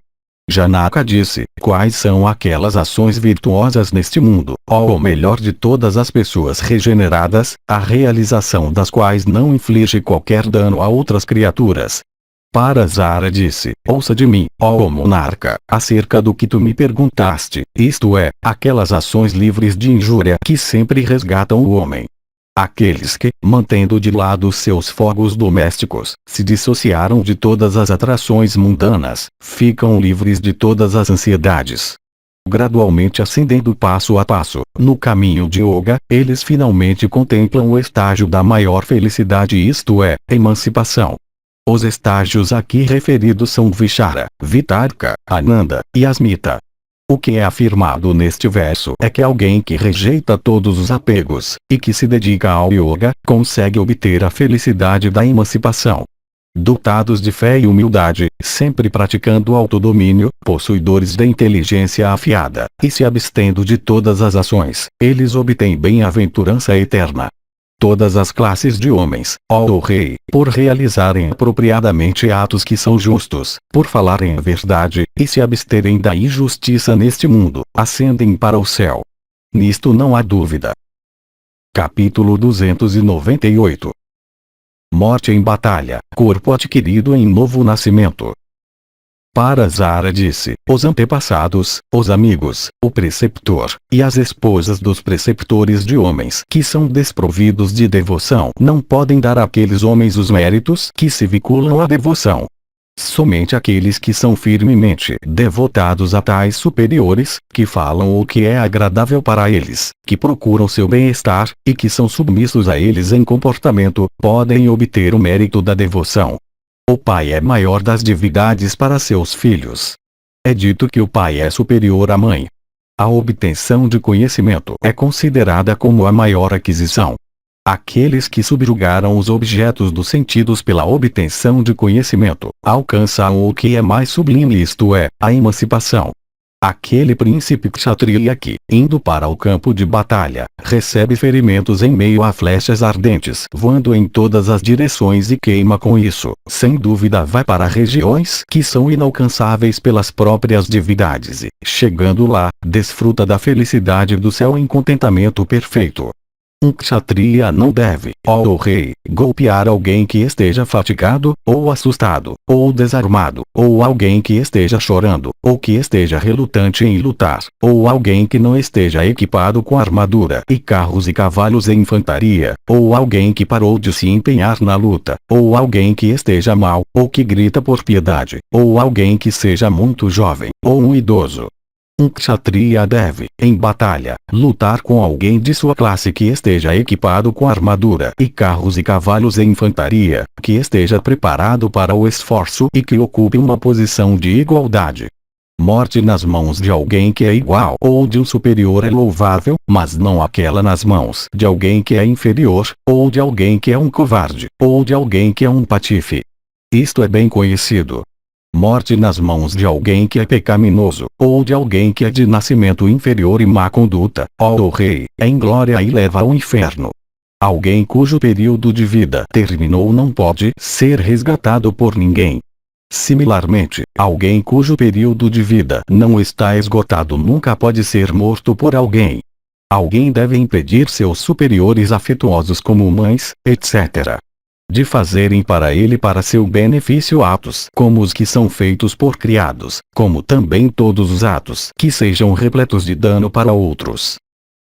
Janaka disse, quais são aquelas ações virtuosas neste mundo, ou melhor de todas as pessoas regeneradas, a realização das quais não inflige qualquer dano a outras criaturas? Parasara disse, ouça de mim, ó monarca, acerca do que tu me perguntaste, isto é, aquelas ações livres de injúria que sempre resgatam o homem. Aqueles que, mantendo de lado seus fogos domésticos, se dissociaram de todas as atrações mundanas, ficam livres de todas as ansiedades. Gradualmente ascendendo passo a passo, no caminho de yoga, eles finalmente contemplam o estágio da maior felicidade, isto é, emancipação. Os estágios aqui referidos são Vichara, Vitarka, Ananda e Asmita. O que é afirmado neste verso é que alguém que rejeita todos os apegos, e que se dedica ao yoga, consegue obter a felicidade da emancipação. Dotados de fé e humildade, sempre praticando autodomínio, possuidores da inteligência afiada, e se abstendo de todas as ações, eles obtêm bem-aventurança eterna. Todas as classes de homens, ó rei, por realizarem apropriadamente atos que são justos, por falarem a verdade, e se absterem da injustiça neste mundo, ascendem para o céu. Nisto não há dúvida. Capítulo 298. Morte em batalha, corpo adquirido em novo nascimento. Parasara disse, os antepassados, os amigos, o preceptor, e as esposas dos preceptores de homens que são desprovidos de devoção não podem dar àqueles homens os méritos que se vinculam à devoção. Somente aqueles que são firmemente devotados a tais superiores, que falam o que é agradável para eles, que procuram seu bem-estar, e que são submissos a eles em comportamento, podem obter o mérito da devoção. O pai é maior das divindades para seus filhos. É dito que o pai é superior à mãe. A obtenção de conhecimento é considerada como a maior aquisição. Aqueles que subjugaram os objetos dos sentidos pela obtenção de conhecimento, alcançam o que é mais sublime, isto é, a emancipação. Aquele príncipe kshatriya que, indo para o campo de batalha, recebe ferimentos em meio a flechas ardentes voando em todas as direções e queima com isso, sem dúvida vai para regiões que são inalcançáveis pelas próprias divindades e, chegando lá, desfruta da felicidade do céu em contentamento perfeito. Um kshatriya não deve, ó rei, golpear alguém que esteja fatigado, ou assustado, ou desarmado, ou alguém que esteja chorando, ou que esteja relutante em lutar, ou alguém que não esteja equipado com armadura e carros e cavalos e infantaria, ou alguém que parou de se empenhar na luta, ou alguém que esteja mal, ou que grita por piedade, ou alguém que seja muito jovem, ou um idoso. Um kshatriya deve, em batalha, lutar com alguém de sua classe que esteja equipado com armadura e carros e cavalos e infantaria, que esteja preparado para o esforço e que ocupe uma posição de igualdade. Morte nas mãos de alguém que é igual ou de um superior é louvável, mas não aquela nas mãos de alguém que é inferior, ou de alguém que é um covarde, ou de alguém que é um patife. Isto é bem conhecido. Morte nas mãos de alguém que é pecaminoso, ou de alguém que é de nascimento inferior e má conduta, ó rei, é inglória e leva ao inferno. Alguém cujo período de vida terminou não pode ser resgatado por ninguém. Similarmente, alguém cujo período de vida não está esgotado nunca pode ser morto por alguém. Alguém deve impedir seus superiores afetuosos como mães, etc. de fazerem para ele para seu benefício atos como os que são feitos por criados, como também todos os atos que sejam repletos de dano para outros.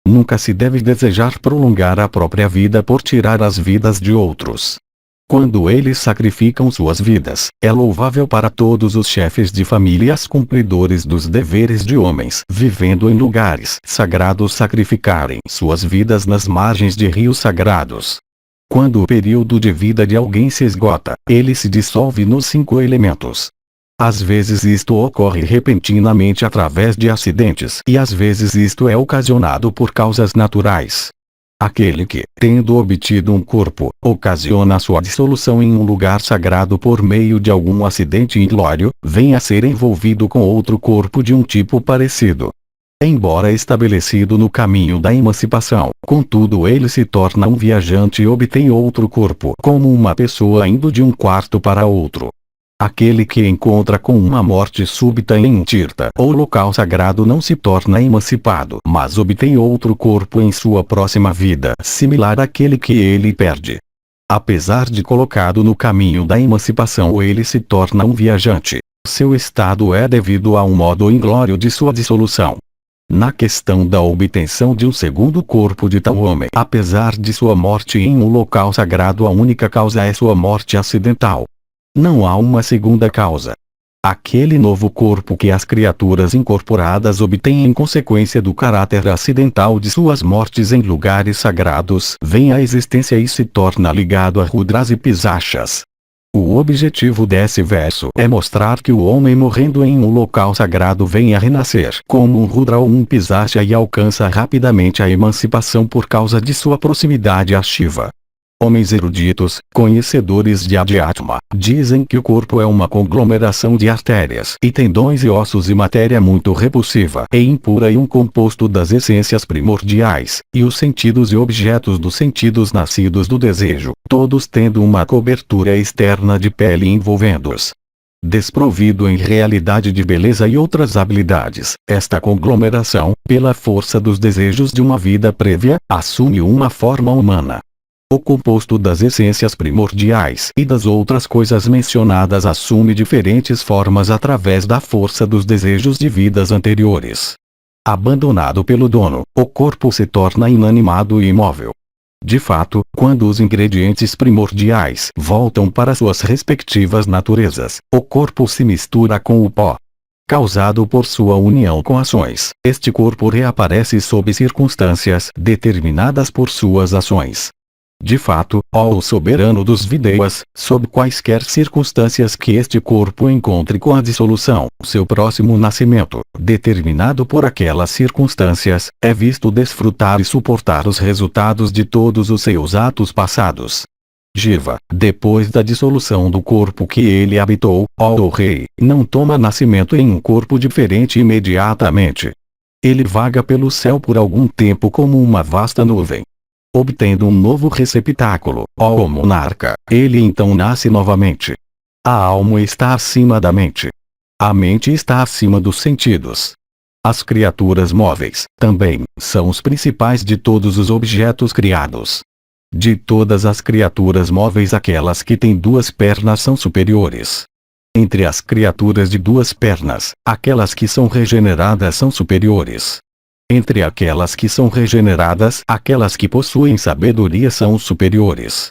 Nunca se deve desejar prolongar a própria vida por tirar as vidas de outros. Quando eles sacrificam suas vidas, é louvável para todos os chefes de famílias cumpridores dos deveres de homens vivendo em lugares sagrados sacrificarem suas vidas nas margens de rios sagrados. Quando o período de vida de alguém se esgota, ele se dissolve nos 5 elementos. Às vezes isto ocorre repentinamente através de acidentes e às vezes isto é ocasionado por causas naturais. Aquele que, tendo obtido um corpo, ocasiona sua dissolução em um lugar sagrado por meio de algum acidente inglório, vem a ser envolvido com outro corpo de um tipo parecido. Embora estabelecido no caminho da emancipação, contudo ele se torna um viajante e obtém outro corpo como uma pessoa indo de um quarto para outro. Aquele que encontra com uma morte súbita em um tirtha ou local sagrado não se torna emancipado, mas obtém outro corpo em sua próxima vida similar àquele que ele perde. Apesar de colocado no caminho da emancipação ele se torna um viajante. Seu estado é devido a um modo inglório de sua dissolução. Na questão da obtenção de um segundo corpo de tal homem, apesar de sua morte em um local sagrado, a única causa é sua morte acidental. Não há uma segunda causa. Aquele novo corpo que as criaturas incorporadas obtêm em consequência do caráter acidental de suas mortes em lugares sagrados vem à existência e se torna ligado a Rudras e Pisachas. O objetivo desse verso é mostrar que o homem morrendo em um local sagrado vem a renascer como um Rudra ou um Pisacha e alcança rapidamente a emancipação por causa de sua proximidade a Shiva. Homens eruditos, conhecedores de Adhyatma, dizem que o corpo é uma conglomeração de artérias e tendões e ossos e matéria muito repulsiva e impura e um composto das essências primordiais, e os sentidos e objetos dos sentidos nascidos do desejo, todos tendo uma cobertura externa de pele envolvendo-os. Desprovido em realidade de beleza e outras habilidades, esta conglomeração, pela força dos desejos de uma vida prévia, assume uma forma humana. O composto das essências primordiais e das outras coisas mencionadas assume diferentes formas através da força dos desejos de vidas anteriores. Abandonado pelo dono, o corpo se torna inanimado e imóvel. De fato, quando os ingredientes primordiais voltam para suas respectivas naturezas, o corpo se mistura com o pó. Causado por sua união com ações, este corpo reaparece sob circunstâncias determinadas por suas ações. De fato, ó o soberano dos Videyas, sob quaisquer circunstâncias que este corpo encontre com a dissolução, seu próximo nascimento, determinado por aquelas circunstâncias, é visto desfrutar e suportar os resultados de todos os seus atos passados. Jiva, depois da dissolução do corpo que ele habitou, ó o rei, não toma nascimento em um corpo diferente imediatamente. Ele vaga pelo céu por algum tempo como uma vasta nuvem. Obtendo um novo receptáculo, ó monarca, ele então nasce novamente. A alma está acima da mente. A mente está acima dos sentidos. As criaturas móveis, também, são os principais de todos os objetos criados. De todas as criaturas móveis, aquelas que têm duas pernas são superiores. Entre as criaturas de duas pernas, aquelas que são regeneradas são superiores. Entre aquelas que são regeneradas, aquelas que possuem sabedoria são superiores.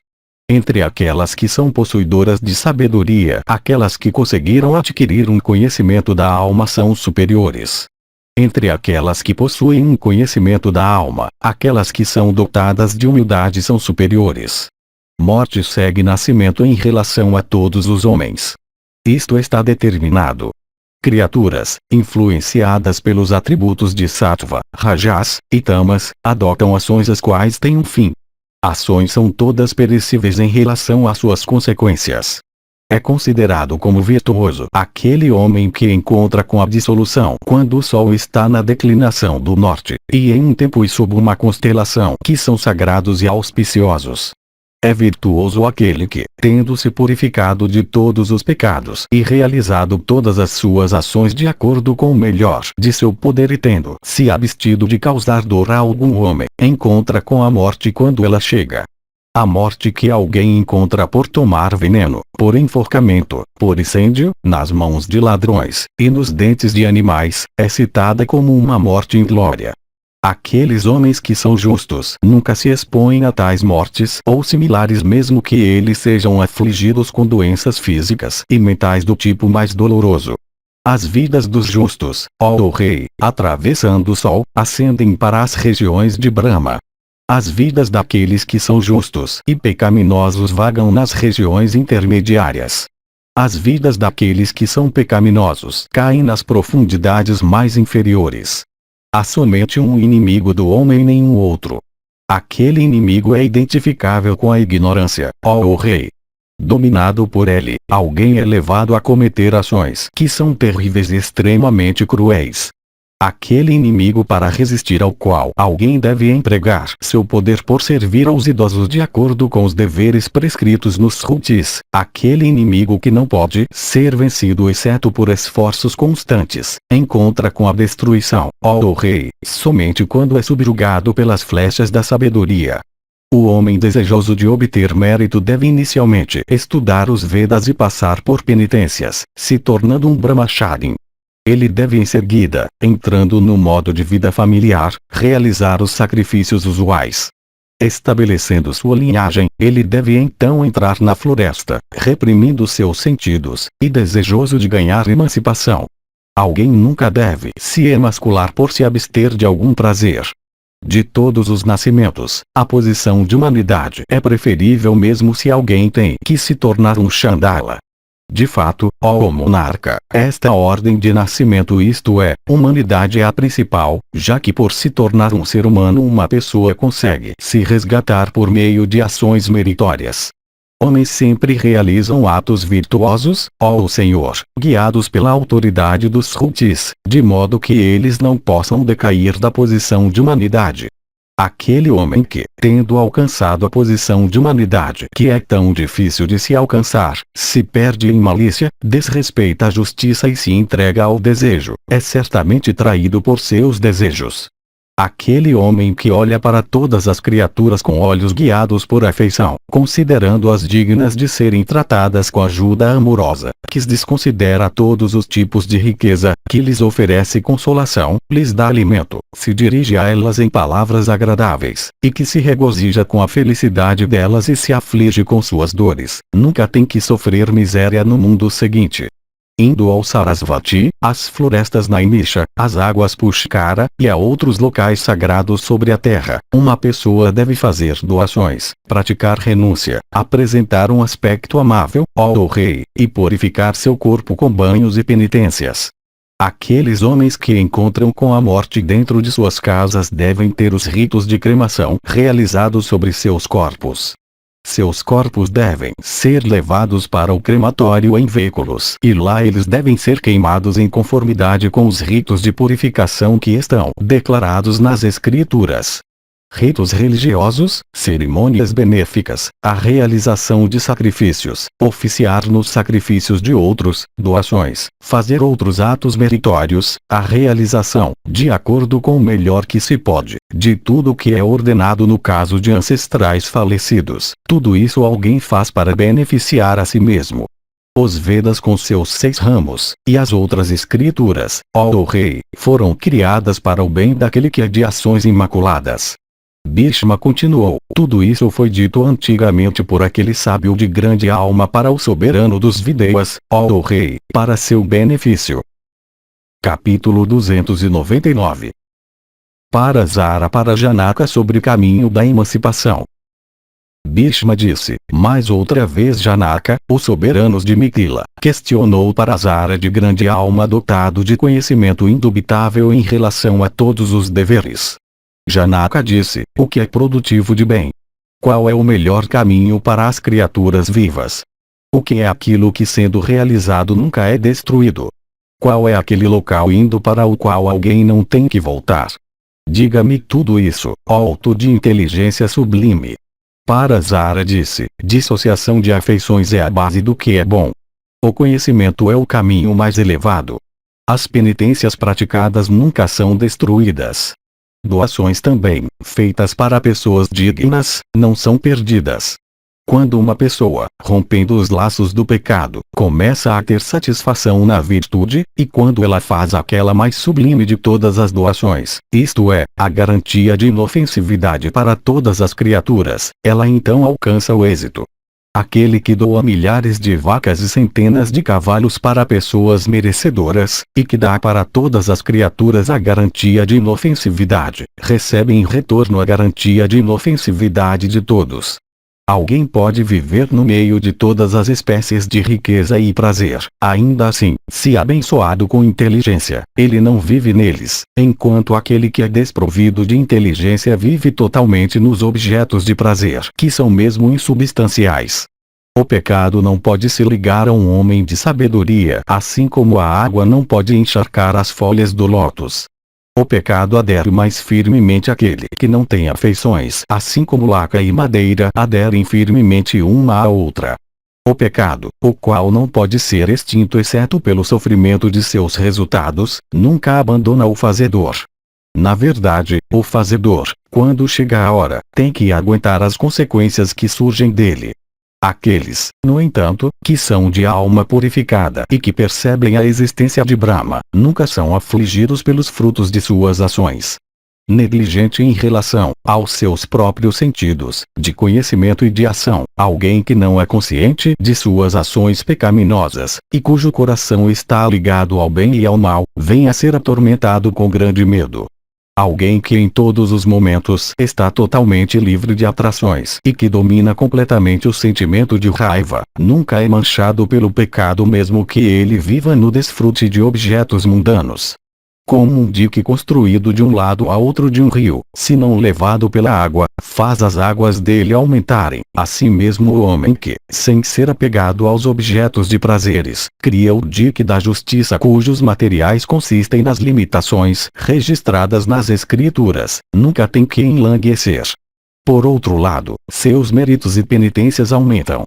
Entre aquelas que são possuidoras de sabedoria, aquelas que conseguiram adquirir um conhecimento da alma são superiores. Entre aquelas que possuem um conhecimento da alma, aquelas que são dotadas de humildade são superiores. Morte segue nascimento em relação a todos os homens. Isto está determinado. Criaturas, influenciadas pelos atributos de Sattva, Rajas e Tamas, adotam ações as quais têm um fim. Ações são todas perecíveis em relação às suas consequências. É considerado como virtuoso aquele homem que encontra com a dissolução quando o sol está na declinação do norte, e em um tempo e sob uma constelação que são sagrados e auspiciosos. É virtuoso aquele que, tendo se purificado de todos os pecados e realizado todas as suas ações de acordo com o melhor de seu poder e tendo se abstido de causar dor a algum homem, encontra com a morte quando ela chega. A morte que alguém encontra por tomar veneno, por enforcamento, por incêndio, nas mãos de ladrões, e nos dentes de animais, é citada como uma morte inglória. Aqueles homens que são justos nunca se expõem a tais mortes ou similares, mesmo que eles sejam afligidos com doenças físicas e mentais do tipo mais doloroso. As vidas dos justos, ó rei, atravessando o sol, ascendem para as regiões de Brahma. As vidas daqueles que são justos e pecaminosos vagam nas regiões intermediárias. As vidas daqueles que são pecaminosos caem nas profundidades mais inferiores. Há somente um inimigo do homem e nenhum outro. Aquele inimigo é identificável com a ignorância, ó rei. Dominado por ele, alguém é levado a cometer ações que são terríveis e extremamente cruéis. Aquele inimigo para resistir ao qual alguém deve empregar seu poder por servir aos idosos de acordo com os deveres prescritos nos Srutis, aquele inimigo que não pode ser vencido exceto por esforços constantes, encontra com a destruição, ó rei, somente quando é subjugado pelas flechas da sabedoria. O homem desejoso de obter mérito deve inicialmente estudar os Vedas e passar por penitências, se tornando um Brahmachari. Ele deve em seguida, entrando no modo de vida familiar, realizar os sacrifícios usuais. Estabelecendo sua linhagem, ele deve então entrar na floresta, reprimindo seus sentidos, e desejoso de ganhar emancipação. Alguém nunca deve se emascular por se abster de algum prazer. De todos os nascimentos, a posição de humanidade é preferível mesmo se alguém tem que se tornar um Chandala. De fato, ó monarca, esta ordem de nascimento, isto é, humanidade é a principal, já que por se tornar um ser humano uma pessoa consegue se resgatar por meio de ações meritórias. Homens sempre realizam atos virtuosos, ó Senhor, guiados pela autoridade dos Srutis, de modo que eles não possam decair da posição de humanidade. Aquele homem que, tendo alcançado a posição de humanidade que é tão difícil de se alcançar, se perde em malícia, desrespeita a justiça e se entrega ao desejo, é certamente traído por seus desejos. Aquele homem que olha para todas as criaturas com olhos guiados por afeição, considerando-as dignas de serem tratadas com ajuda amorosa, que desconsidera todos os tipos de riqueza, que lhes oferece consolação, lhes dá alimento, se dirige a elas em palavras agradáveis, e que se regozija com a felicidade delas e se aflige com suas dores, nunca tem que sofrer miséria no mundo seguinte. Indo ao Sarasvati, às florestas Naimisha, às águas Pushkara, e a outros locais sagrados sobre a terra, uma pessoa deve fazer doações, praticar renúncia, apresentar um aspecto amável, ó rei, e purificar seu corpo com banhos e penitências. Aqueles homens que encontram com a morte dentro de suas casas devem ter os ritos de cremação realizados sobre seus corpos. Seus corpos devem ser levados para o crematório em veículos e lá eles devem ser queimados em conformidade com os ritos de purificação que estão declarados nas Escrituras. ritos religiosos, cerimônias benéficas, a realização de sacrifícios, oficiar nos sacrifícios de outros, doações, fazer outros atos meritórios, a realização, de acordo com o melhor que se pode, de tudo que é ordenado no caso de ancestrais falecidos. Tudo isso alguém faz para beneficiar a si mesmo. Os Vedas com seus 6 ramos, e as outras escrituras, ó rei, foram criadas para o bem daquele que é de ações imaculadas. Bhishma continuou, tudo isso foi dito antigamente por aquele sábio de grande alma para o soberano dos Videyas, ó rei, para seu benefício. Capítulo 299. Para Zara para Janaka sobre caminho da emancipação. Bhishma disse, mais outra vez Janaka, o soberano de Mithila, questionou para Zara de grande alma dotado de conhecimento indubitável em relação a todos os deveres. Janaka disse, o que é produtivo de bem? Qual é o melhor caminho para as criaturas vivas? O que é aquilo que sendo realizado nunca é destruído? Qual é aquele local indo para o qual alguém não tem que voltar? Diga-me tudo isso, ó alto de inteligência sublime. Para Zara disse, dissociação de afeições é a base do que é bom. O conhecimento é o caminho mais elevado. As penitências praticadas nunca são destruídas. Doações também, feitas para pessoas dignas, não são perdidas. Quando uma pessoa, rompendo os laços do pecado, começa a ter satisfação na virtude, e quando ela faz aquela mais sublime de todas as doações, isto é, a garantia de inofensividade para todas as criaturas, ela então alcança o êxito. Aquele que doa milhares de vacas e centenas de cavalos para pessoas merecedoras, e que dá para todas as criaturas a garantia de inofensividade, recebe em retorno a garantia de inofensividade de todos. Alguém pode viver no meio de todas as espécies de riqueza e prazer, ainda assim, se abençoado com inteligência, ele não vive neles, enquanto aquele que é desprovido de inteligência vive totalmente nos objetos de prazer, que são mesmo insubstanciais. O pecado não pode se ligar a um homem de sabedoria, assim como a água não pode encharcar as folhas do lótus. O pecado adere mais firmemente àquele que não tem afeições, assim como laca e madeira aderem firmemente uma à outra. O pecado, o qual não pode ser extinto exceto pelo sofrimento de seus resultados, nunca abandona o fazedor. Na verdade, o fazedor, quando chega a hora, tem que aguentar as consequências que surgem dele. Aqueles, no entanto, que são de alma purificada e que percebem a existência de Brahma, nunca são afligidos pelos frutos de suas ações. Negligente em relação aos seus próprios sentidos, de conhecimento e de ação, alguém que não é consciente de suas ações pecaminosas, e cujo coração está ligado ao bem e ao mal, vem a ser atormentado com grande medo. Alguém que em todos os momentos está totalmente livre de atrações e que domina completamente o sentimento de raiva, nunca é manchado pelo pecado mesmo que ele viva no desfrute de objetos mundanos. Como um dique construído de um lado a outro de um rio, se não levado pela água, faz as águas dele aumentarem. Assim mesmo o homem que, sem ser apegado aos objetos de prazeres, cria o dique da justiça cujos materiais consistem nas limitações registradas nas escrituras, nunca tem que enlanguecer. Por outro lado, seus méritos e penitências aumentam.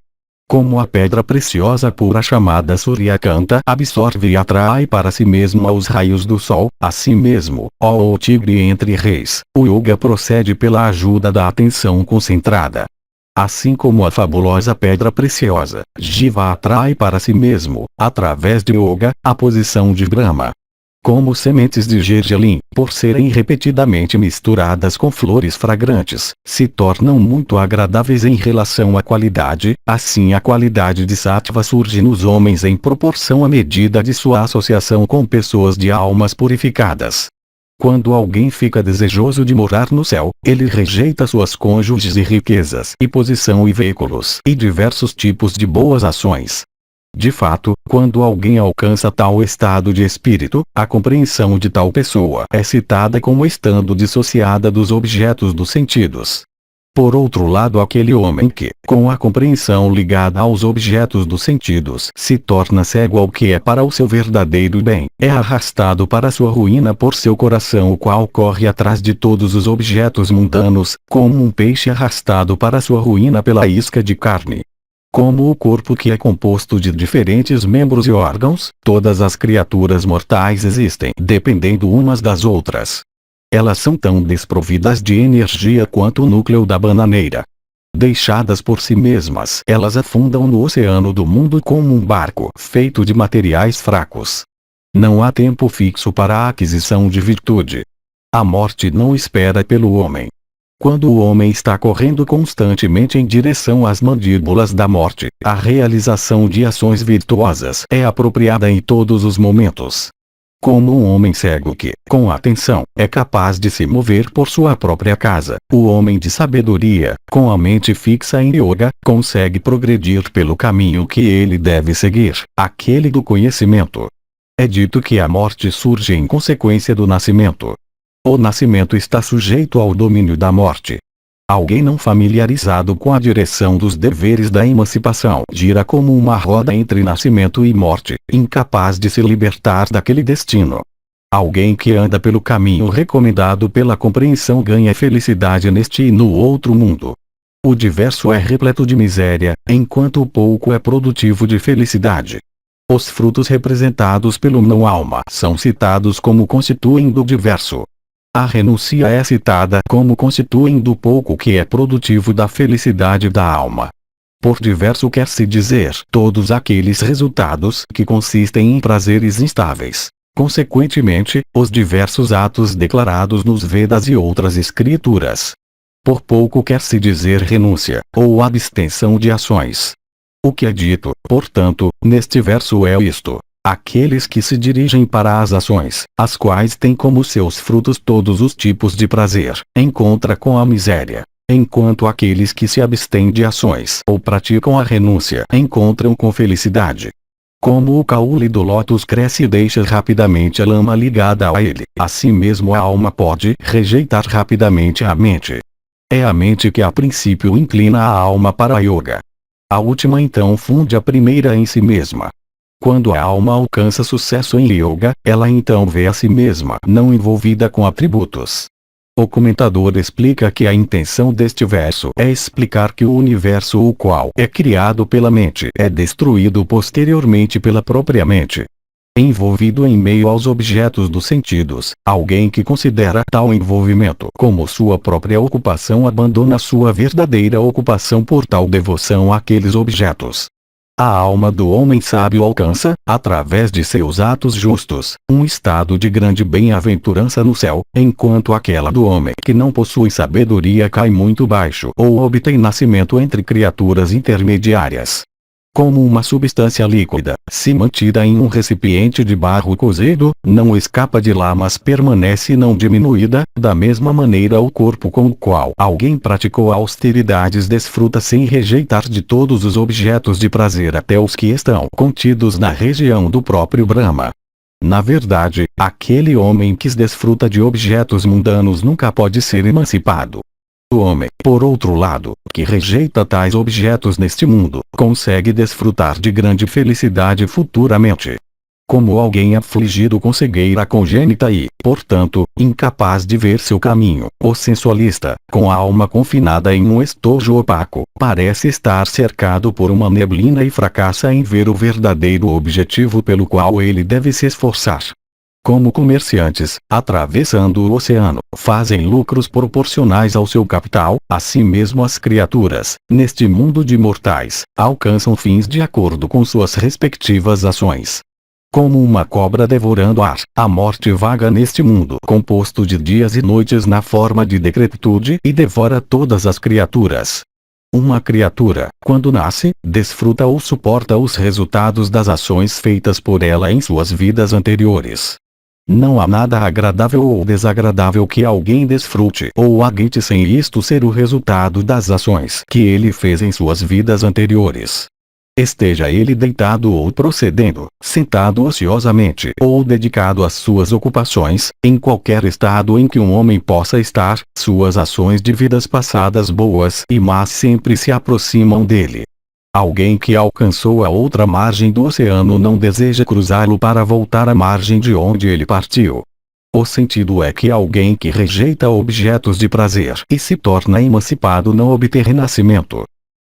Como a pedra preciosa pura chamada Suryakanta absorve e atrai para si mesma os raios do sol, assim mesmo, ó o tigre entre reis, o yoga procede pela ajuda da atenção concentrada. Assim como a fabulosa pedra preciosa, Jiva atrai para si mesmo, através de yoga, a posição de Brahma. Como sementes de gergelim, por serem repetidamente misturadas com flores fragrantes, se tornam muito agradáveis em relação à qualidade, assim a qualidade de sattva surge nos homens em proporção à medida de sua associação com pessoas de almas purificadas. Quando alguém fica desejoso de morar no céu, ele rejeita suas cônjuges e riquezas e posição e veículos e diversos tipos de boas ações. De fato, quando alguém alcança tal estado de espírito, a compreensão de tal pessoa é citada como estando dissociada dos objetos dos sentidos. Por outro lado, aquele homem que, com a compreensão ligada aos objetos dos sentidos, se torna cego ao que é para o seu verdadeiro bem, é arrastado para sua ruína por seu coração, o qual corre atrás de todos os objetos mundanos, como um peixe arrastado para sua ruína pela isca de carne. Como o corpo, que é composto de diferentes membros e órgãos, todas as criaturas mortais existem dependendo umas das outras. Elas são tão desprovidas de energia quanto o núcleo da bananeira. Deixadas por si mesmas, elas afundam no oceano do mundo como um barco feito de materiais fracos. Não há tempo fixo para a aquisição de virtude. A morte não espera pelo homem. Quando o homem está correndo constantemente em direção às mandíbulas da morte, a realização de ações virtuosas é apropriada em todos os momentos. Como um homem cego que, com atenção, é capaz de se mover por sua própria casa, o homem de sabedoria, com a mente fixa em yoga, consegue progredir pelo caminho que ele deve seguir, aquele do conhecimento. É dito que a morte surge em consequência do nascimento. O nascimento está sujeito ao domínio da morte. Alguém não familiarizado com a direção dos deveres da emancipação gira como uma roda entre nascimento e morte, incapaz de se libertar daquele destino. Alguém que anda pelo caminho recomendado pela compreensão ganha felicidade neste e no outro mundo. O diverso é repleto de miséria, enquanto o pouco é produtivo de felicidade. Os frutos representados pelo não-alma são citados como constituem do diverso. A renúncia é citada como constituem do pouco que é produtivo da felicidade da alma. Por diverso quer-se dizer todos aqueles resultados que consistem em prazeres instáveis. Consequentemente, os diversos atos declarados nos Vedas e outras escrituras. Por pouco quer-se dizer renúncia, ou abstenção de ações. O que é dito, portanto, neste verso é isto. Aqueles que se dirigem para as ações, as quais têm como seus frutos todos os tipos de prazer, encontra com a miséria. Enquanto aqueles que se abstêm de ações ou praticam a renúncia encontram com felicidade. Como o caule do lótus cresce e deixa rapidamente a lama ligada a ele, assim mesmo a alma pode rejeitar rapidamente a mente. É a mente que a princípio inclina a alma para a yoga. A última então funde a primeira em si mesma. Quando a alma alcança sucesso em yoga, ela então vê a si mesma não envolvida com atributos. O comentador explica que a intenção deste verso é explicar que o universo, o qual é criado pela mente, é destruído posteriormente pela própria mente. Envolvido em meio aos objetos dos sentidos, alguém que considera tal envolvimento como sua própria ocupação abandona sua verdadeira ocupação por tal devoção àqueles objetos. A alma do homem sábio alcança, através de seus atos justos, um estado de grande bem-aventurança no céu, enquanto aquela do homem que não possui sabedoria cai muito baixo ou obtém nascimento entre criaturas intermediárias. Como uma substância líquida, se mantida em um recipiente de barro cozido, não escapa de lá mas permanece não diminuída, da mesma maneira o corpo com o qual alguém praticou austeridades desfruta sem rejeitar de todos os objetos de prazer até os que estão contidos na região do próprio Brahma. Na verdade, aquele homem que desfruta de objetos mundanos nunca pode ser emancipado. O homem, por outro lado, que rejeita tais objetos neste mundo, consegue desfrutar de grande felicidade futuramente. Como alguém afligido com cegueira congênita e, portanto, incapaz de ver seu caminho, o sensualista, com a alma confinada em um estojo opaco, parece estar cercado por uma neblina e fracassa em ver o verdadeiro objetivo pelo qual ele deve se esforçar. Como comerciantes, atravessando o oceano, fazem lucros proporcionais ao seu capital, assim mesmo as criaturas, neste mundo de mortais, alcançam fins de acordo com suas respectivas ações. Como uma cobra devorando ar, a morte vaga neste mundo composto de dias e noites na forma de decrepitude e devora todas as criaturas. Uma criatura, quando nasce, desfruta ou suporta os resultados das ações feitas por ela em suas vidas anteriores. Não há nada agradável ou desagradável que alguém desfrute ou aguente sem isto ser o resultado das ações que ele fez em suas vidas anteriores. Esteja ele deitado ou procedendo, sentado ociosamente ou dedicado às suas ocupações, em qualquer estado em que um homem possa estar, suas ações de vidas passadas boas e más sempre se aproximam dele. Alguém que alcançou a outra margem do oceano não deseja cruzá-lo para voltar à margem de onde ele partiu. O sentido é que alguém que rejeita objetos de prazer e se torna emancipado não obter renascimento.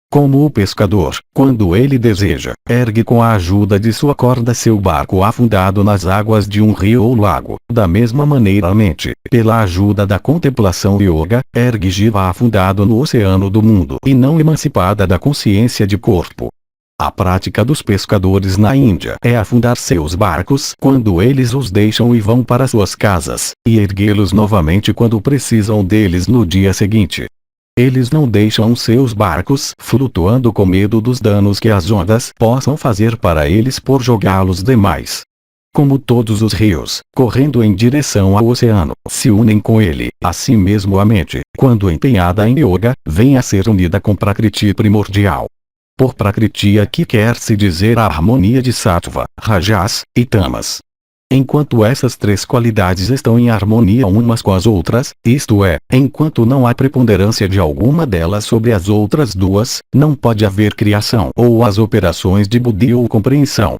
Como o pescador, quando ele deseja, ergue com a ajuda de sua corda seu barco afundado nas águas de um rio ou lago. Da mesma maneira a mente, pela ajuda da contemplação yoga, ergue Jiva afundado no oceano do mundo e não emancipada da consciência de corpo. A prática dos pescadores na Índia é afundar seus barcos quando eles os deixam e vão para suas casas, e erguê-los novamente quando precisam deles no dia seguinte. Eles não deixam seus barcos flutuando com medo dos danos que as ondas possam fazer para eles por jogá-los demais. Como todos os rios, correndo em direção ao oceano, se unem com ele, assim mesmo a mente, quando empenhada em yoga, vem a ser unida com Prakriti primordial. Por Prakriti aqui quer-se dizer a harmonia de Sattva, Rajas e Tamas. Enquanto essas três qualidades estão em harmonia umas com as outras, isto é, enquanto não há preponderância de alguma delas sobre as outras duas, não pode haver criação ou as operações de buddhi ou compreensão.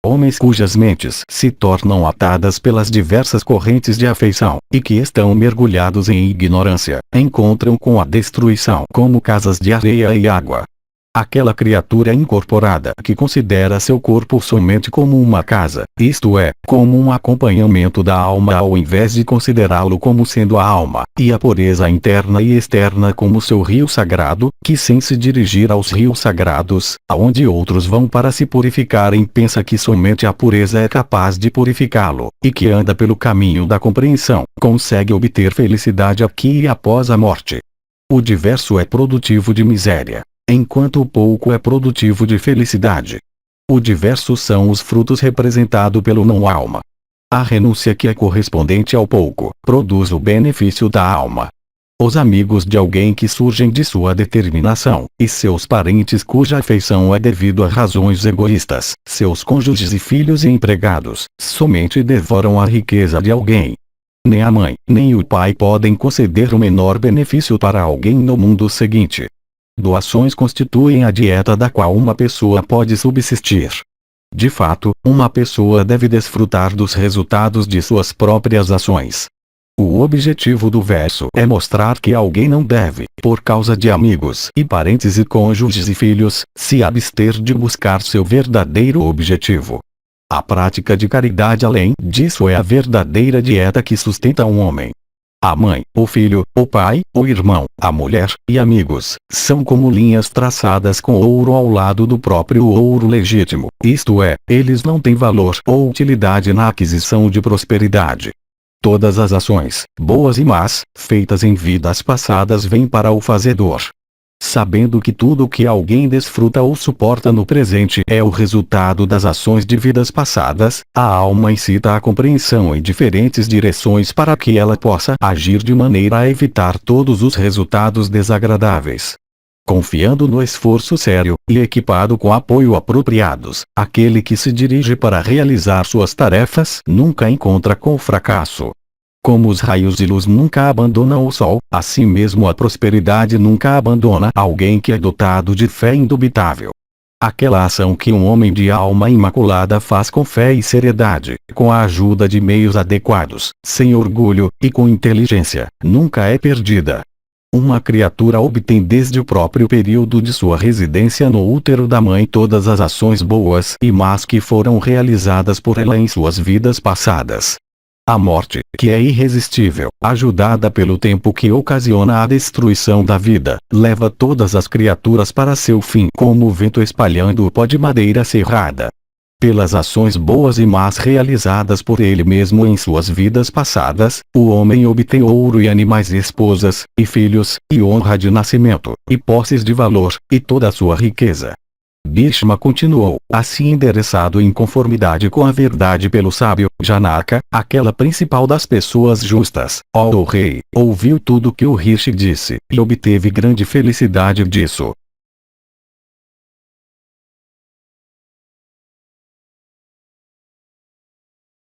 Homens cujas mentes se tornam atadas pelas diversas correntes de afeição, e que estão mergulhados em ignorância, encontram com a destruição como casas de areia e água. Aquela criatura incorporada que considera seu corpo somente como uma casa, isto é, como um acompanhamento da alma ao invés de considerá-lo como sendo a alma, e a pureza interna e externa como seu rio sagrado, que sem se dirigir aos rios sagrados, aonde outros vão para se purificarem pensa que somente a pureza é capaz de purificá-lo, e que anda pelo caminho da compreensão, consegue obter felicidade aqui e após a morte. O diverso é produtivo de miséria, enquanto o pouco é produtivo de felicidade. O diverso são os frutos representados pelo não-alma. A renúncia que é correspondente ao pouco, produz o benefício da alma. Os amigos de alguém que surgem de sua determinação, e seus parentes cuja afeição é devido a razões egoístas, seus cônjuges e filhos e empregados, somente devoram a riqueza de alguém. Nem a mãe, nem o pai podem conceder o menor benefício para alguém no mundo seguinte. Doações constituem a dieta da qual uma pessoa pode subsistir. De fato, uma pessoa deve desfrutar dos resultados de suas próprias ações. O objetivo do verso é mostrar que alguém não deve, por causa de amigos e parentes e cônjuges e filhos, se abster de buscar seu verdadeiro objetivo. A prática de caridade além disso é a verdadeira dieta que sustenta um homem. A mãe, o filho, o pai, o irmão, a mulher, e amigos, são como linhas traçadas com ouro ao lado do próprio ouro legítimo, isto é, eles não têm valor ou utilidade na aquisição de prosperidade. Todas as ações, boas e más, feitas em vidas passadas vêm para o fazedor. Sabendo que tudo o que alguém desfruta ou suporta no presente é o resultado das ações de vidas passadas, a alma incita a compreensão em diferentes direções para que ela possa agir de maneira a evitar todos os resultados desagradáveis. Confiando no esforço sério, e equipado com apoio apropriados, aquele que se dirige para realizar suas tarefas nunca encontra com o fracasso. Como os raios de luz nunca abandonam o sol, assim mesmo a prosperidade nunca abandona alguém que é dotado de fé indubitável. Aquela ação que um homem de alma imaculada faz com fé e seriedade, com a ajuda de meios adequados, sem orgulho, e com inteligência, nunca é perdida. Uma criatura obtém desde o próprio período de sua residência no útero da mãe todas as ações boas e más que foram realizadas por ela em suas vidas passadas. A morte, que é irresistível, ajudada pelo tempo que ocasiona a destruição da vida, leva todas as criaturas para seu fim como o vento espalhando o pó de madeira serrada. Pelas ações boas e más realizadas por ele mesmo em suas vidas passadas, o homem obtém ouro e animais e esposas, e filhos, e honra de nascimento, e posses de valor, e toda a sua riqueza. Bhishma continuou, assim endereçado em conformidade com a verdade pelo sábio, Janaka, aquela principal das pessoas justas, ó o rei, ouviu tudo que o Rishi disse, e obteve grande felicidade disso.